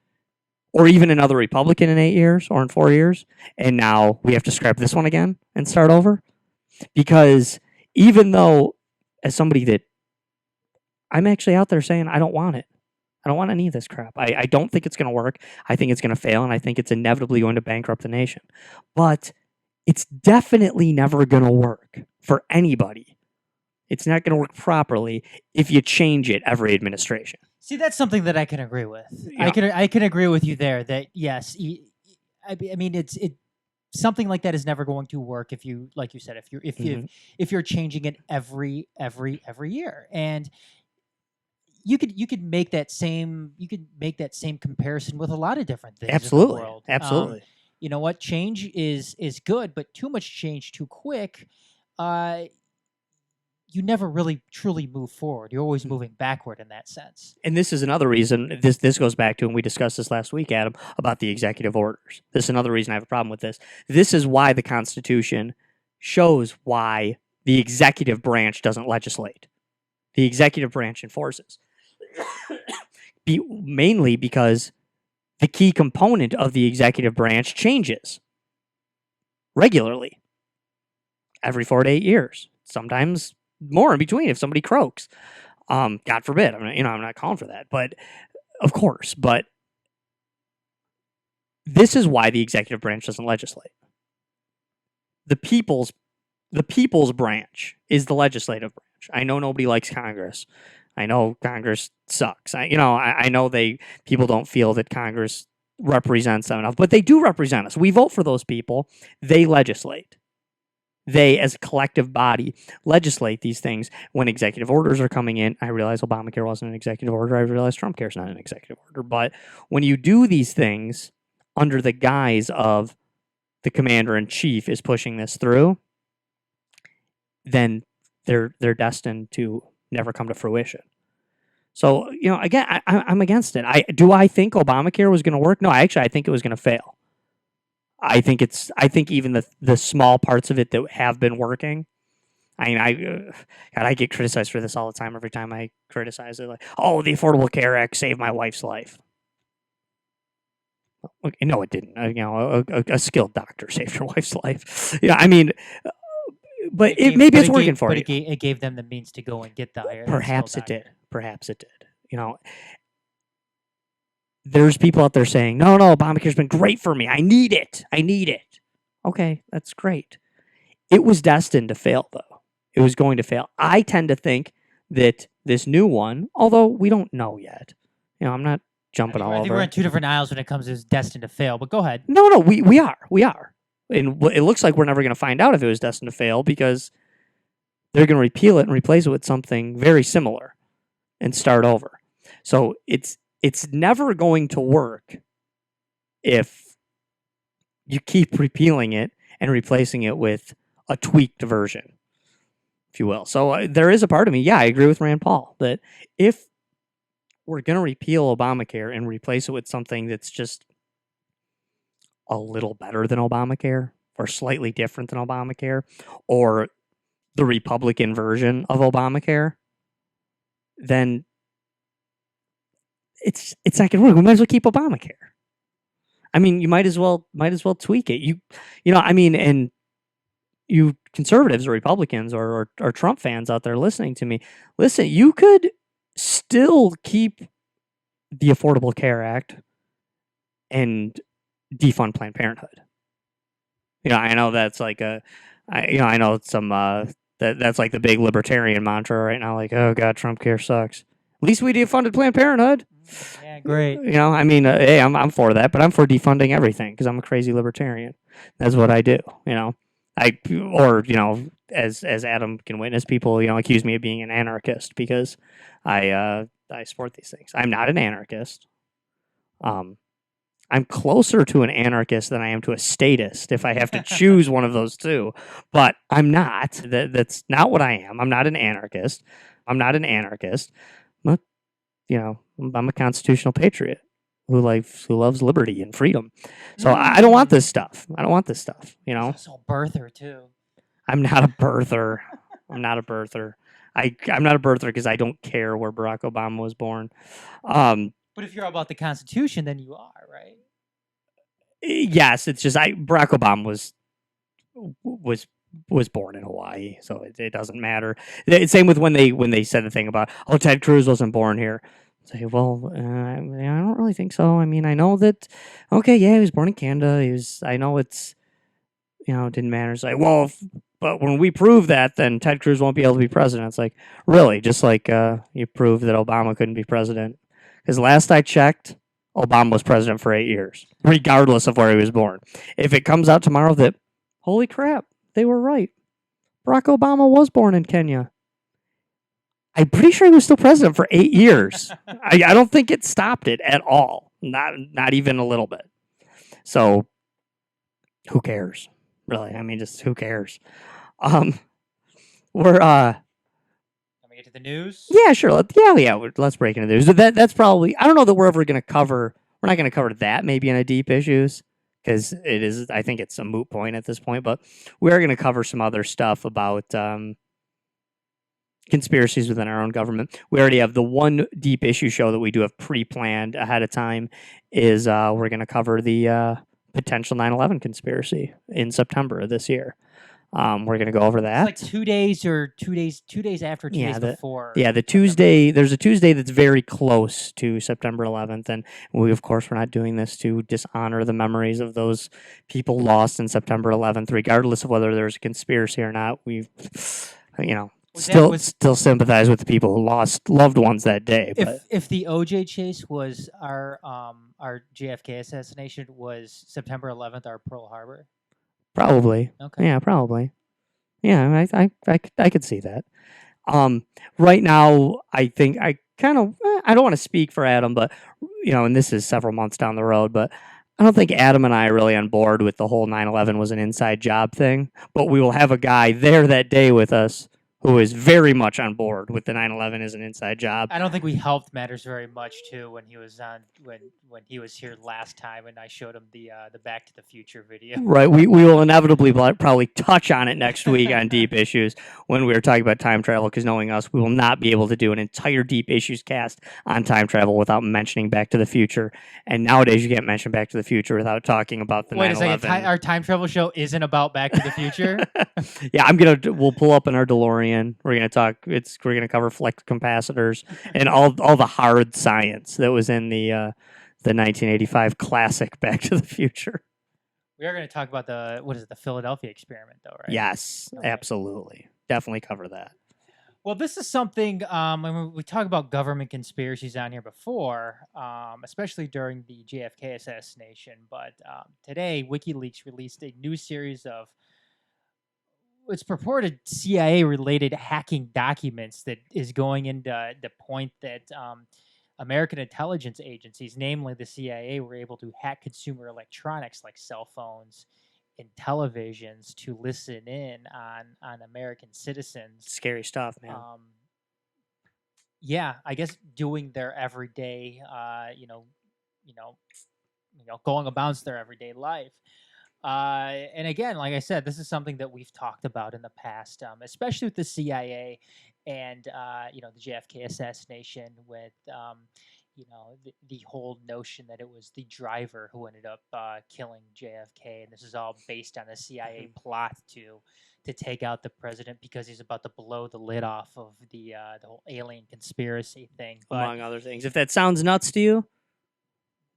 [SPEAKER 4] Or even another Republican in 8 years or in 4 years? And now we have to scrap this one again and start over? Because even though, as somebody that I'm actually out there saying I don't want it. I don't want any of this crap. I don't think it's going to work. I think it's going to fail, and I think it's inevitably going to bankrupt the nation. But it's definitely never going to work for anybody. It's not going to work properly if you change it every administration.
[SPEAKER 5] See, that's something that I can agree with.
[SPEAKER 4] Yeah.
[SPEAKER 5] I can agree with you there. That yes, I mean it's something like that is never going to work if you, like you said, if you're changing it every year. And you could make that same comparison with a lot of different things.
[SPEAKER 4] Absolutely.
[SPEAKER 5] In the world.
[SPEAKER 4] Absolutely.
[SPEAKER 5] You know what? Change is good, but too much change too quick, you never really truly move forward. You're always moving backward in that sense.
[SPEAKER 4] And this is another reason, this goes back to, and we discussed this last week, Adam, about the executive orders. This is another reason I have a problem with this. This is why the Constitution shows why the executive branch doesn't legislate. The executive branch enforces. Mainly because the key component of the executive branch changes regularly every 4 to 8 years, sometimes more in between if somebody croaks. God forbid. I'm not calling for that, but of course. But this is why the executive branch doesn't legislate. The people's branch is the legislative branch. I know nobody likes Congress. I know Congress sucks. I know people don't feel that Congress represents them enough, but they do represent us. We vote for those people. They legislate. They, as a collective body, legislate these things. When executive orders are coming in, I realize Obamacare wasn't an executive order. I realize Trump care is not an executive order. But when you do these things under the guise of the commander-in-chief is pushing this through, then they're destined to never come to fruition. So, again, I'm against it. Do I think Obamacare was going to work? No, I think it was going to fail. I think even the small parts of it that have been working. I mean, God, I get criticized for this all the time. Every time I criticize it, like, oh, the Affordable Care Act saved my wife's life. Okay, no, it didn't. A skilled doctor saved your wife's life. Yeah, I mean, but maybe it's working for you.
[SPEAKER 5] It gave them the means to go and get the higher.
[SPEAKER 4] Perhaps it did. Perhaps it did. There's people out there saying, no, Obamacare's been great for me. I need it. Okay, that's great. It was destined to fail, though. It was going to fail. I tend to think that this new one, although we don't know yet, I'm not jumping all over.
[SPEAKER 5] I think we're on two different aisles when it comes to destined to fail, but go ahead.
[SPEAKER 4] No, we are. And it looks like we're never going to find out if it was destined to fail because they're going to repeal it and replace it with something very similar and start over. So it's never going to work if you keep repealing it and replacing it with a tweaked version, if you will. So there is a part of me, I agree with Rand Paul, that if we're going to repeal Obamacare and replace it with something that's just a little better than Obamacare or slightly different than Obamacare or the Republican version of Obamacare, then it's not going to work. We might as well keep Obamacare. I mean, you might as well tweak it. And you conservatives or Republicans or Trump fans out there listening to me, listen, you could still keep the Affordable Care Act and defund Planned Parenthood. I know that's like I know some that's like the big libertarian mantra right now. Like, oh God, Trump care sucks. At least we defunded Planned Parenthood.
[SPEAKER 5] Yeah, great.
[SPEAKER 4] Hey, I'm for that, but I'm for defunding everything because I'm a crazy libertarian. That's what I do. As Adam can witness, people accuse me of being an anarchist because I support these things. I'm not an anarchist. I'm closer to an anarchist than I am to a statist if I have to choose one of those two. But I'm not. That's not what I am. I'm not an anarchist. But, I'm a constitutional patriot who loves liberty and freedom. So I don't want this stuff.
[SPEAKER 5] Also a birther too.
[SPEAKER 4] I'm not a birther. I'm not a birther because I don't care where Barack Obama was born.
[SPEAKER 5] But if you're all about the Constitution, then you are, right?
[SPEAKER 4] Yes, it's just Barack Obama was born in Hawaii, so it doesn't matter. Same with when they said the thing about Ted Cruz wasn't born here. Say, well, I don't really think so. I mean, I know that. Okay, yeah, he was born in Canada. I know it's it didn't matter. It's like, well, but when we prove that, then Ted Cruz won't be able to be president. It's like, really? Just like you proved that Obama couldn't be president. Because last I checked, Obama was president for 8 years, regardless of where he was born. If it comes out tomorrow that, holy crap, they were right, Barack Obama was born in Kenya, I'm pretty sure he was still president for 8 years. I don't think it stopped it at all. Not even a little bit. So, who cares? Really? I mean, just who cares? We're
[SPEAKER 5] Let me get to the news.
[SPEAKER 4] Yeah, sure. Let's break into the news. That's probably. I don't know that we're ever going to cover. We're not going to cover that maybe in a deep issues because it is. I think it's a moot point at this point. But we are going to cover some other stuff about conspiracies within our own government. We already have the one deep issue show that we do have pre-planned ahead of time. Is we're going to cover the potential 9/11 conspiracy in September of this year. We're going to go over that.
[SPEAKER 5] It's like 2 days or 2 days, 2 days after, 2 days before.
[SPEAKER 4] Yeah, the Tuesday, there's a Tuesday that's very close to September 11th. And we're not doing this to dishonor the memories of those people lost in September 11th, regardless of whether there's a conspiracy or not. We've, still sympathize with the people who lost loved ones that day.
[SPEAKER 5] If the OJ chase was our JFK assassination, was September 11th our Pearl Harbor?
[SPEAKER 4] Probably.
[SPEAKER 5] Okay.
[SPEAKER 4] Yeah, probably. Yeah, I could see that. Right now, I think I don't want to speak for Adam, but and this is several months down the road, but I don't think Adam and I are really on board with the whole 9/11 was an inside job thing. But we will have a guy there that day with us who is very much on board with the 9/11 is an inside job.
[SPEAKER 5] I don't think we helped matters very much too when he was on when he was here last time, and I showed him the Back to the Future video.
[SPEAKER 4] Right. We will inevitably probably touch on it next week on Deep Issues when we were talking about time travel, because knowing us, we will not be able to do an entire Deep Issues cast on time travel without mentioning Back to the Future. And nowadays, you can't mention Back to the Future without talking about the
[SPEAKER 5] Wait a
[SPEAKER 4] 9/11.
[SPEAKER 5] second, our time travel show isn't about Back to the Future.
[SPEAKER 4] Yeah, we'll pull up in our DeLorean. We're gonna cover flex capacitors and all the hard science that was in the 1985 classic Back to the Future.
[SPEAKER 5] We are going to talk about the Philadelphia experiment, though, right?
[SPEAKER 4] Yes,
[SPEAKER 5] Okay.
[SPEAKER 4] absolutely. Definitely cover that.
[SPEAKER 5] Well, this is something when we talk about government conspiracies on here before, especially during the JFK assassination. But today, WikiLeaks released a new series of it's purported CIA-related hacking documents that is going into the point that American intelligence agencies, namely the CIA, were able to hack consumer electronics like cell phones and televisions to listen in on American citizens.
[SPEAKER 4] Scary stuff, man.
[SPEAKER 5] Yeah, I guess doing their everyday, going about their everyday life. And again, like I said, this is something that we've talked about in the past, especially with the CIA and the JFK assassination, with the whole notion that it was the driver who ended up killing JFK, and this is all based on a CIA plot to take out the president because he's about to blow the lid off of the whole alien conspiracy thing,
[SPEAKER 4] among other things. If that sounds nuts to you,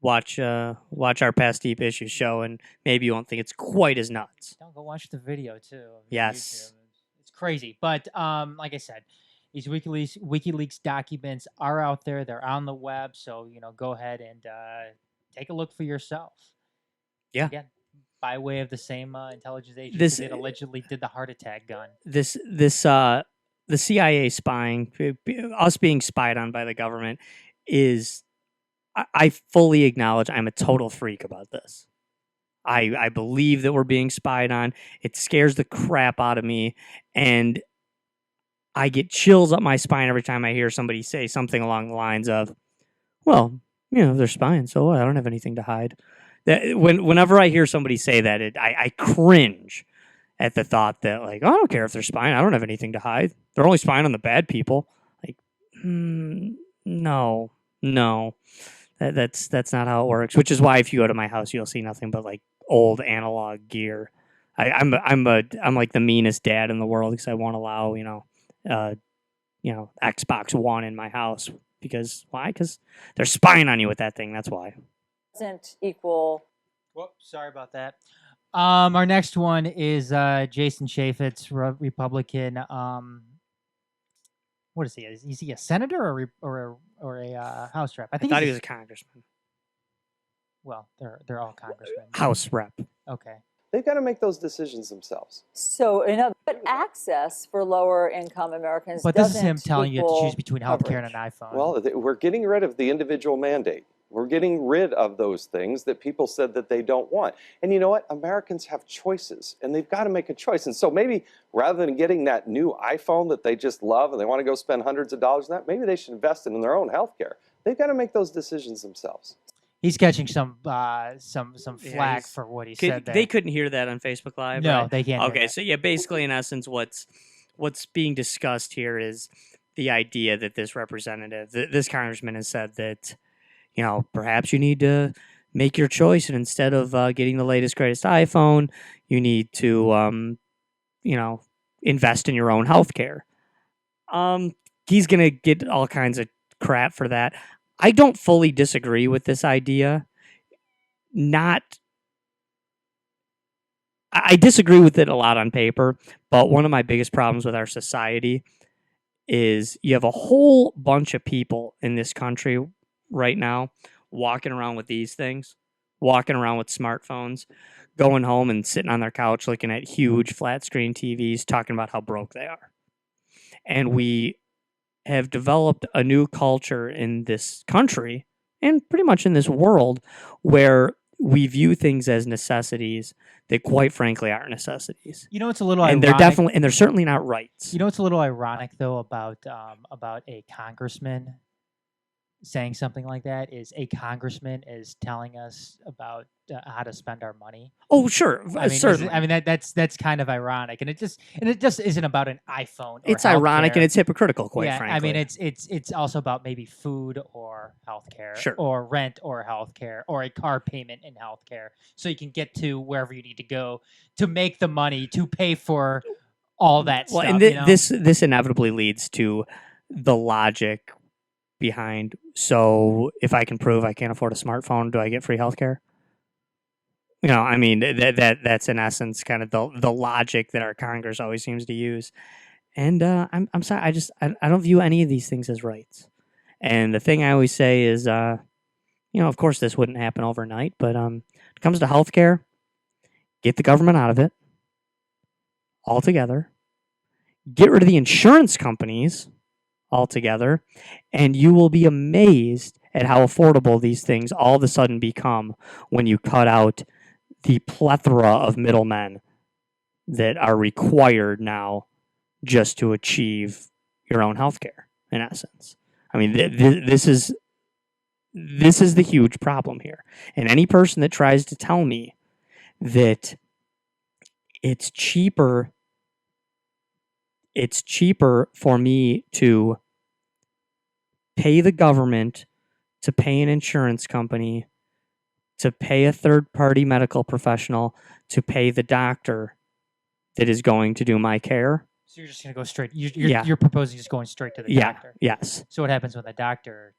[SPEAKER 4] watch our past Deep Issues show, and maybe you won't think it's quite as nuts.
[SPEAKER 5] Don't go watch the video too.
[SPEAKER 4] Yes,
[SPEAKER 5] it's crazy. But like I said, these WikiLeaks documents are out there. They're on the web, so go ahead and take a look for yourself.
[SPEAKER 4] Yeah.
[SPEAKER 5] Again, by way of the same intelligence agency that allegedly did the heart attack gun.
[SPEAKER 4] The CIA spying, us being spied on by the government, is. I fully acknowledge I'm a total freak about this. I believe that we're being spied on. It scares the crap out of me, and I get chills up my spine every time I hear somebody say something along the lines of, well, they're spying, so what? I don't have anything to hide. Whenever I hear somebody say that, I cringe at the thought that, like, oh, I don't care if they're spying. I don't have anything to hide. They're only spying on the bad people. Like, no. That's not how it works. Which is why if you go to my house, you'll see nothing but like old analog gear. I'm like the meanest dad in the world because I won't allow Xbox One in my house because why? Because they're spying on you with that thing. That's why.
[SPEAKER 6] Doesn't equal.
[SPEAKER 5] Whoops, sorry about that. Our next one is Jason Chaffetz, Republican. What is he? Is he a senator or a House rep?
[SPEAKER 4] I thought he was a congressman.
[SPEAKER 5] Well, they're all congressmen.
[SPEAKER 4] House rep.
[SPEAKER 5] Okay.
[SPEAKER 7] They've got to make those decisions themselves.
[SPEAKER 6] So, but access for lower income Americans.
[SPEAKER 5] But this is him telling you to choose between healthcare and an iPhone.
[SPEAKER 7] Well, we're getting rid of the individual mandate. We're getting rid of those things that people said that they don't want. And you know what? Americans have choices, and they've got to make a choice. And so maybe rather than getting that new iPhone that they just love and they want to go spend hundreds of dollars on that, maybe they should invest in their own health care. They've got to make those decisions themselves.
[SPEAKER 5] He's catching some flack for what he said there.
[SPEAKER 4] They couldn't hear that on Facebook Live.
[SPEAKER 5] No,
[SPEAKER 4] right?
[SPEAKER 5] they can't.
[SPEAKER 4] Okay, so yeah, basically in essence, what's being discussed here is the idea that this representative, this congressman, has said that perhaps you need to make your choice, and instead of getting the latest greatest iPhone, you need to invest in your own health care. He's gonna get all kinds of crap for that. I don't fully disagree with this idea. I disagree with it a lot on paper, but one of my biggest problems with our society is you have a whole bunch of people in this country right now walking around with these things, walking around with smartphones, going home and sitting on their couch looking at huge flat screen TVs, talking about how broke they are. And we have developed a new culture in this country and pretty much in this world where we view things as necessities that, quite frankly, aren't necessities.
[SPEAKER 5] You know, it's a little
[SPEAKER 4] And
[SPEAKER 5] ironic.
[SPEAKER 4] they're certainly not rights.
[SPEAKER 5] You know, it's a little ironic though about a congressman saying something like that. Is a congressman is telling us about how to spend our money.
[SPEAKER 4] Oh, sure,
[SPEAKER 5] I mean,
[SPEAKER 4] certainly.
[SPEAKER 5] that's kind of ironic, and it just isn't about an iPhone. Or
[SPEAKER 4] It's ironic
[SPEAKER 5] healthcare.
[SPEAKER 4] and it's hypocritical, quite
[SPEAKER 5] Yeah,
[SPEAKER 4] frankly.
[SPEAKER 5] I mean, it's also about maybe food or healthcare,
[SPEAKER 4] Sure.
[SPEAKER 5] or rent or healthcare, or a car payment in healthcare, so you can get to wherever you need to go to make the money to pay for all that
[SPEAKER 4] well,
[SPEAKER 5] stuff.
[SPEAKER 4] and
[SPEAKER 5] you know?
[SPEAKER 4] this inevitably leads to the logic behind. So, if I can prove I can't afford a smartphone, do I get free healthcare? You know, I mean, that's in essence kind of the logic that our Congress always seems to use. And I'm sorry, I don't view any of these things as rights. And the thing I always say is, of course this wouldn't happen overnight, but when it comes to healthcare, get the government out of it altogether. Get rid of the insurance companies altogether, and you will be amazed at how affordable these things all of a sudden become when you cut out the plethora of middlemen that are required now just to achieve your own healthcare, in essence. I mean, this is the huge problem here. And any person that tries to tell me that it's cheaper for me to pay the government, to pay an insurance company, to pay a third-party medical professional, to pay the doctor that is going to do my care.
[SPEAKER 5] So you're just gonna go straight.
[SPEAKER 4] Yeah.
[SPEAKER 5] You're proposing just going straight to the doctor.
[SPEAKER 4] Yes.
[SPEAKER 5] So what happens when the doctor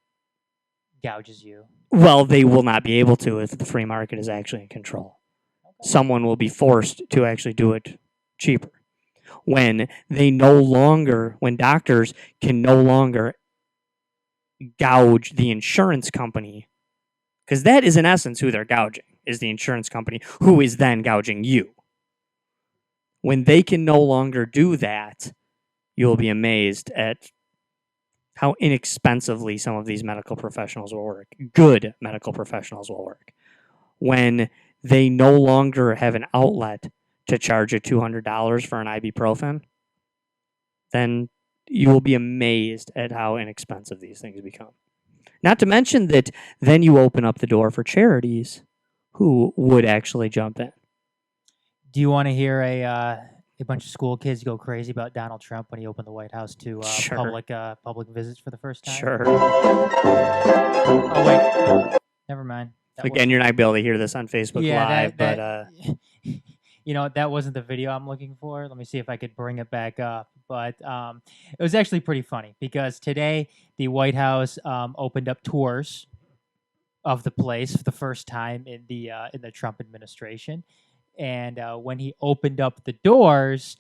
[SPEAKER 5] gouges you?
[SPEAKER 4] Well, they will not be able to if the free market is actually in control.
[SPEAKER 5] Okay.
[SPEAKER 4] Someone will be forced to actually do it cheaper. When doctors can no longer gouge the insurance company, because that is in essence who they're gouging, is the insurance company, who is then gouging you. When they can no longer do that, you'll be amazed at how inexpensively some of these medical professionals will work. Good medical professionals will work. When they no longer have an outlet to charge you $200 for an ibuprofen, then you will be amazed at how inexpensive these things become. Not to mention that then you open up the door for charities who would actually jump in.
[SPEAKER 5] Do you want to hear a bunch of school kids go crazy about Donald Trump when he opened the White House to
[SPEAKER 4] Sure.
[SPEAKER 5] public visits for the first time?
[SPEAKER 4] Sure.
[SPEAKER 5] Oh wait, never mind. That
[SPEAKER 4] Again, you're not going to be able to hear this on Facebook Live,
[SPEAKER 5] that, that wasn't the video I'm looking for. Let me see if I could bring it back up. But it was actually pretty funny because today the White House opened up tours of the place for the first time in the Trump administration. And when he opened up the doors,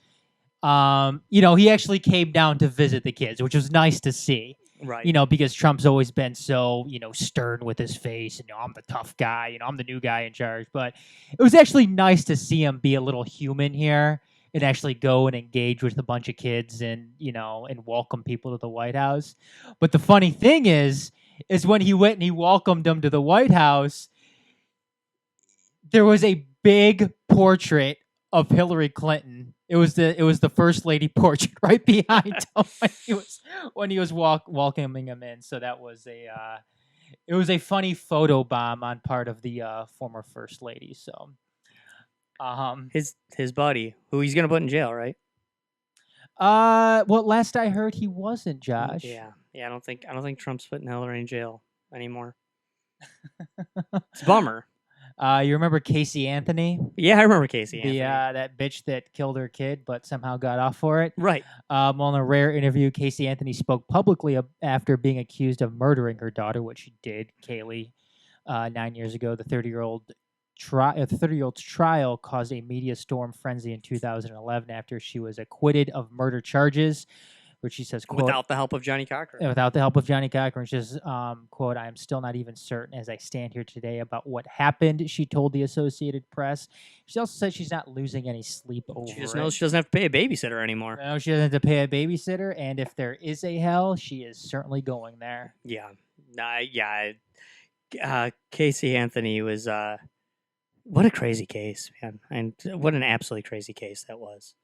[SPEAKER 5] he actually came down to visit the kids, which was nice to see.
[SPEAKER 4] Right.
[SPEAKER 5] Because Trump's always been so, stern with his face, and I'm the tough guy, I'm the new guy in charge. But it was actually nice to see him be a little human here and actually go and engage with a bunch of kids and welcome people to the White House. But the funny thing is when he went and he welcomed them to the White House, there was a big portrait of Hillary Clinton. It was the first lady portrait right behind him when he was welcoming him in. So that was it was a funny photo bomb on part of the former first lady. So
[SPEAKER 4] his buddy, who he's gonna put in jail, right?
[SPEAKER 5] Well, last I heard, he wasn't, Josh.
[SPEAKER 4] Yeah. I don't think Trump's putting Hillary in jail anymore. It's a bummer.
[SPEAKER 5] You remember Casey Anthony?
[SPEAKER 4] Yeah, I remember Casey Anthony.
[SPEAKER 5] That bitch that killed her kid but somehow got off for it.
[SPEAKER 4] Right.
[SPEAKER 5] On a rare interview, Casey Anthony spoke publicly after being accused of murdering her daughter, which she did, Kaylee, 9 years ago. The 30-year-old's trial caused a media storm frenzy in 2011 after she was acquitted of murder charges, which she says, quote,
[SPEAKER 4] without the help of Johnny Cochran.
[SPEAKER 5] Without the help of Johnny Cochran, she says, quote, I am still not even certain as I stand here today about what happened, she told the Associated Press. She also said she's not losing any sleep over it.
[SPEAKER 4] She just knows she doesn't have to pay a babysitter anymore.
[SPEAKER 5] No, she doesn't have to pay a babysitter, and if there is a hell, she is certainly going there.
[SPEAKER 4] Yeah. Casey Anthony was What a crazy case, man. And what an absolutely crazy case that was.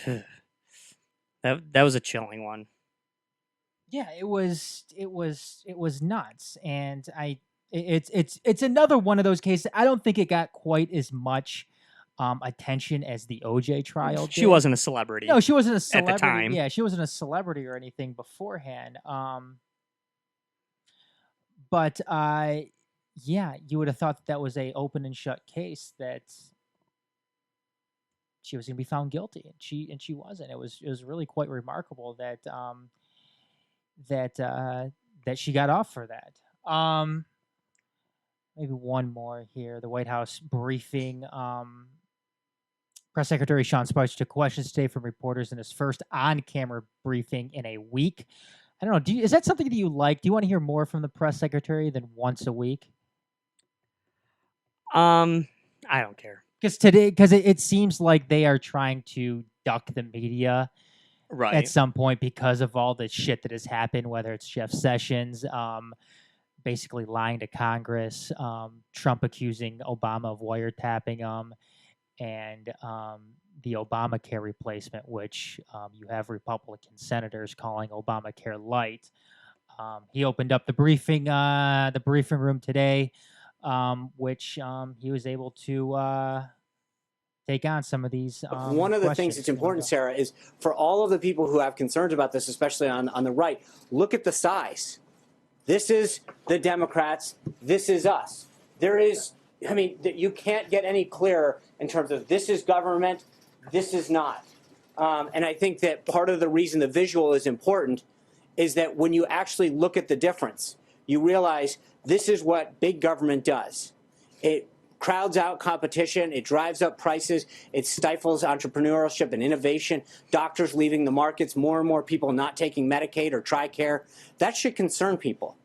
[SPEAKER 4] I- That was a chilling one.
[SPEAKER 5] Yeah, it was nuts, and it's another one of those cases. I don't think it got quite as much attention as the OJ trial
[SPEAKER 4] She
[SPEAKER 5] did.
[SPEAKER 4] wasn't a celebrity.
[SPEAKER 5] No, she wasn't a
[SPEAKER 4] at
[SPEAKER 5] celebrity.
[SPEAKER 4] the time.
[SPEAKER 5] Yeah, she wasn't a celebrity or anything beforehand. But yeah, you would have thought that was a open and shut case, that she was going to be found guilty, and she wasn't. It was really quite remarkable that that she got off for that. Maybe one more here. The White House briefing. Press Secretary Sean Spicer took questions today from reporters in his first on-camera briefing in a week. I don't know. Is that something that you like? Do you want to hear more from the press secretary than once a week?
[SPEAKER 4] I don't care.
[SPEAKER 5] Because it seems like they are trying to duck the media
[SPEAKER 4] Right.
[SPEAKER 5] at some point because of all the shit that has happened, whether it's Jeff Sessions basically lying to Congress, Trump accusing Obama of wiretapping him, and the Obamacare replacement, which you have Republican senators calling Obamacare light. He opened up the briefing room today, which he was able to take on some of these.
[SPEAKER 8] One of the things that's important, Sarah, is for all of the people who have concerns about this, especially on the right, look at the size. This is the Democrats. This is us. There is, I mean, you can't get any clearer in terms of this is government, this is not. And I think that part of the reason the visual is important is that when you actually look at the difference, you realize this is what big government does. It crowds out competition, it drives up prices, it stifles entrepreneurship and innovation, doctors leaving the markets, more and more people not taking Medicaid or TRICARE. That should concern people.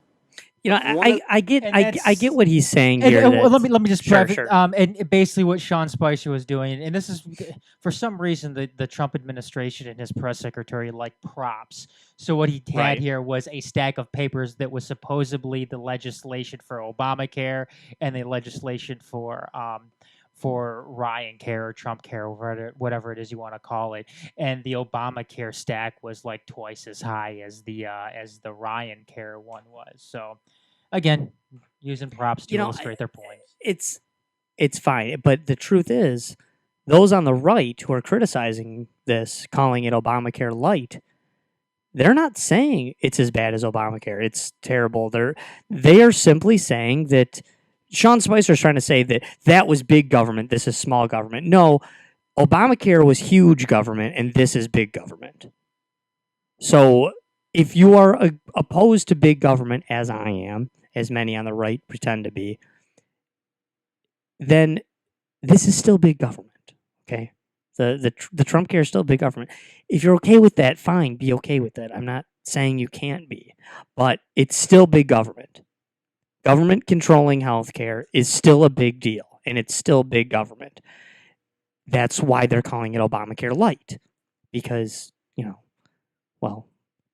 [SPEAKER 4] You know, I get what he's saying
[SPEAKER 5] And,
[SPEAKER 4] here.
[SPEAKER 5] well, let me just preface.
[SPEAKER 4] Sure.
[SPEAKER 5] And basically, what Sean Spicer was doing, and this is for some reason the Trump administration and his press secretary like props. So what he had here was a stack of papers that was supposedly the legislation for Obamacare and the legislation for Ryan Care or Trump Care, or whatever it is you want to call it. And the Obamacare stack was like twice as high as the Ryan Care one was. So again, using props to illustrate their points.
[SPEAKER 4] It's fine, but the truth is, those on the right who are criticizing this, calling it Obamacare light, they're not saying it's as bad as Obamacare. It's terrible. They are simply saying that Sean Spicer is trying to say that was big government, this is small government. No, Obamacare was huge government, and this is big government. So if you are opposed to big government, as I am, as many on the right pretend to be, then this is still big government, okay? The Trump care is still big government. If you're okay with that, fine, be okay with that. I'm not saying you can't be, but it's still big government. Government controlling healthcare is still a big deal, and it's still big government. That's why they're calling it Obamacare light, because,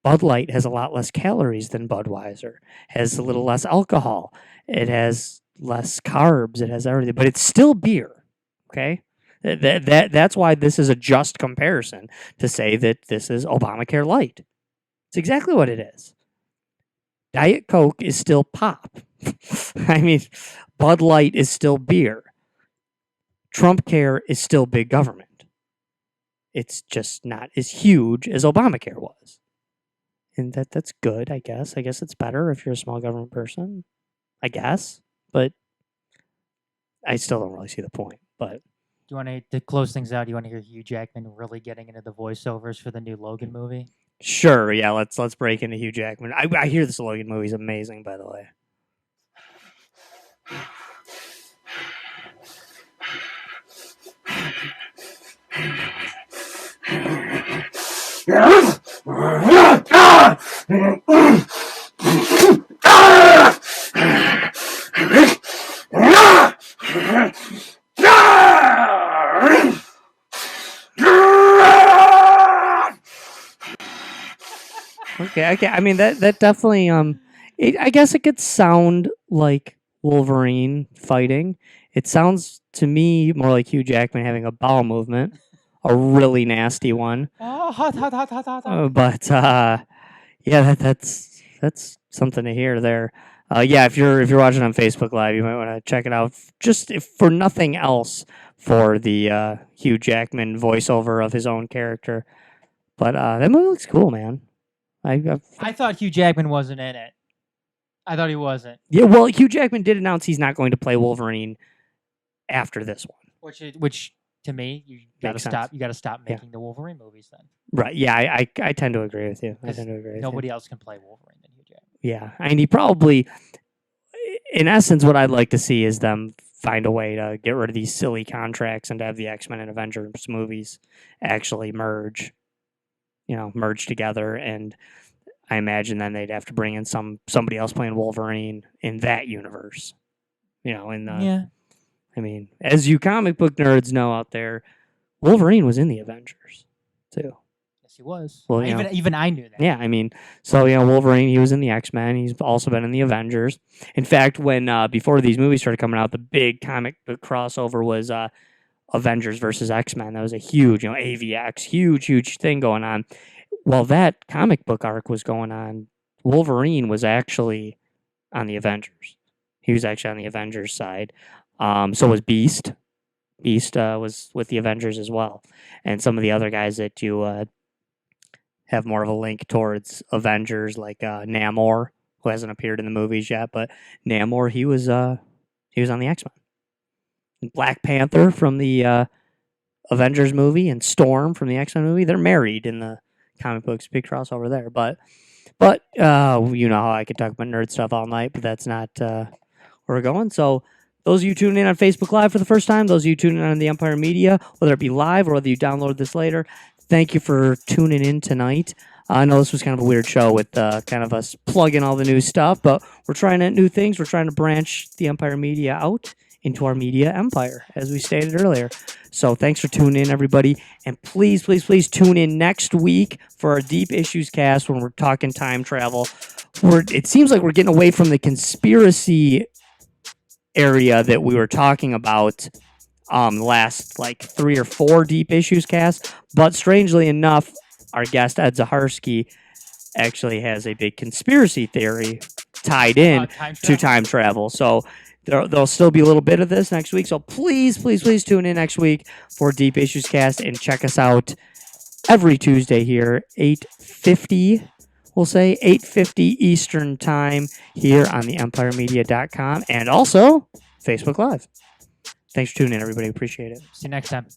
[SPEAKER 4] Bud Light has a lot less calories than Budweiser, has a little less alcohol, it has less carbs, it has everything, but it's still beer, okay? That's why this is a just comparison to say that this is Obamacare light. It's exactly what it is. Diet Coke is still pop. I mean, Bud Light is still beer. Trump Care is still big government. It's just not as huge as Obamacare was. And that's good, I guess. I guess it's better if you're a small government person. I guess. But I still don't really see the point. But
[SPEAKER 5] Do you want to close things out? Do you want to hear Hugh Jackman really getting into the voiceovers for the new Logan movie?
[SPEAKER 4] sure, yeah, let's break into Hugh Jackman. I hear this Logan movie is amazing, by the way. Okay. I mean that definitely I guess it could sound like Wolverine fighting. It sounds to me more like Hugh Jackman having a bowel movement, a really nasty one.
[SPEAKER 5] Oh, hot, hot, hot, hot, hot, hot.
[SPEAKER 4] But yeah, that's something to hear there. Yeah, if you're watching on Facebook Live, you might want to check it out. Just if for nothing else, for the Hugh Jackman voiceover of his own character. But that movie looks cool, man.
[SPEAKER 5] I thought Hugh Jackman wasn't in it. I thought he wasn't.
[SPEAKER 4] Yeah, well, Hugh Jackman did announce he's not going to play Wolverine after this one.
[SPEAKER 5] Which to me, you got to
[SPEAKER 4] Makes
[SPEAKER 5] stop.
[SPEAKER 4] sense.
[SPEAKER 5] You got to stop making the Wolverine movies then.
[SPEAKER 4] Right? Yeah, I tend to agree with you. I
[SPEAKER 5] 'Cause
[SPEAKER 4] tend to agree with you.
[SPEAKER 5] Nobody else can play Wolverine than Hugh Jackman.
[SPEAKER 4] Yeah, and he probably, in essence, what I'd like to see is them find a way to get rid of these silly contracts and to have the X-Men and Avengers movies actually merge together. And I imagine then they'd have to bring in somebody else playing Wolverine in that universe.
[SPEAKER 5] Yeah.
[SPEAKER 4] I mean, as you comic book nerds know out there, Wolverine was in the Avengers too.
[SPEAKER 5] Yes, he was.
[SPEAKER 4] Well,
[SPEAKER 5] even I knew that.
[SPEAKER 4] Yeah, I mean, so Wolverine, he was in the X-Men. He's also been in the Avengers. In fact, when before these movies started coming out, the big comic book crossover was Avengers versus X-Men. That was a huge, AVX, huge thing going on. While that comic book arc was going on, Wolverine was actually on the Avengers. He was actually on the Avengers side. So was Beast. Beast was with the Avengers as well. And some of the other guys that you have more of a link towards Avengers, like Namor, who hasn't appeared in the movies yet, but Namor, he was on the X-Men. Black Panther from the Avengers movie and Storm from the X-Men movie, they're married in the comic books. Big crossover there. But you know how I could talk about nerd stuff all night, but that's not where we're going. So those of you tuning in on Facebook Live for the first time, those of you tuning in on the Empire Media, whether it be live or whether you download this later, thank you for tuning in tonight. I know this was kind of a weird show with kind of us plugging all the new stuff, but we're trying out new things. We're trying to branch the Empire Media out into our media empire, as we stated earlier. So thanks for tuning in, everybody. And please tune in next week for our Deep Issues cast when we're talking time travel. It seems like we're getting away from the conspiracy area that we were talking about last 3 or 4 Deep Issues casts. But strangely enough, our guest Ed Zaharsky actually has a big conspiracy theory tied in to time travel. So there'll still be a little bit of this next week. So please tune in next week for Deep Issues cast and check us out every Tuesday here, 8:50. We'll say 8:50 Eastern Time here on the EmpireMedia.com and also Facebook Live. Thanks for tuning in, everybody. Appreciate it.
[SPEAKER 5] See you next time.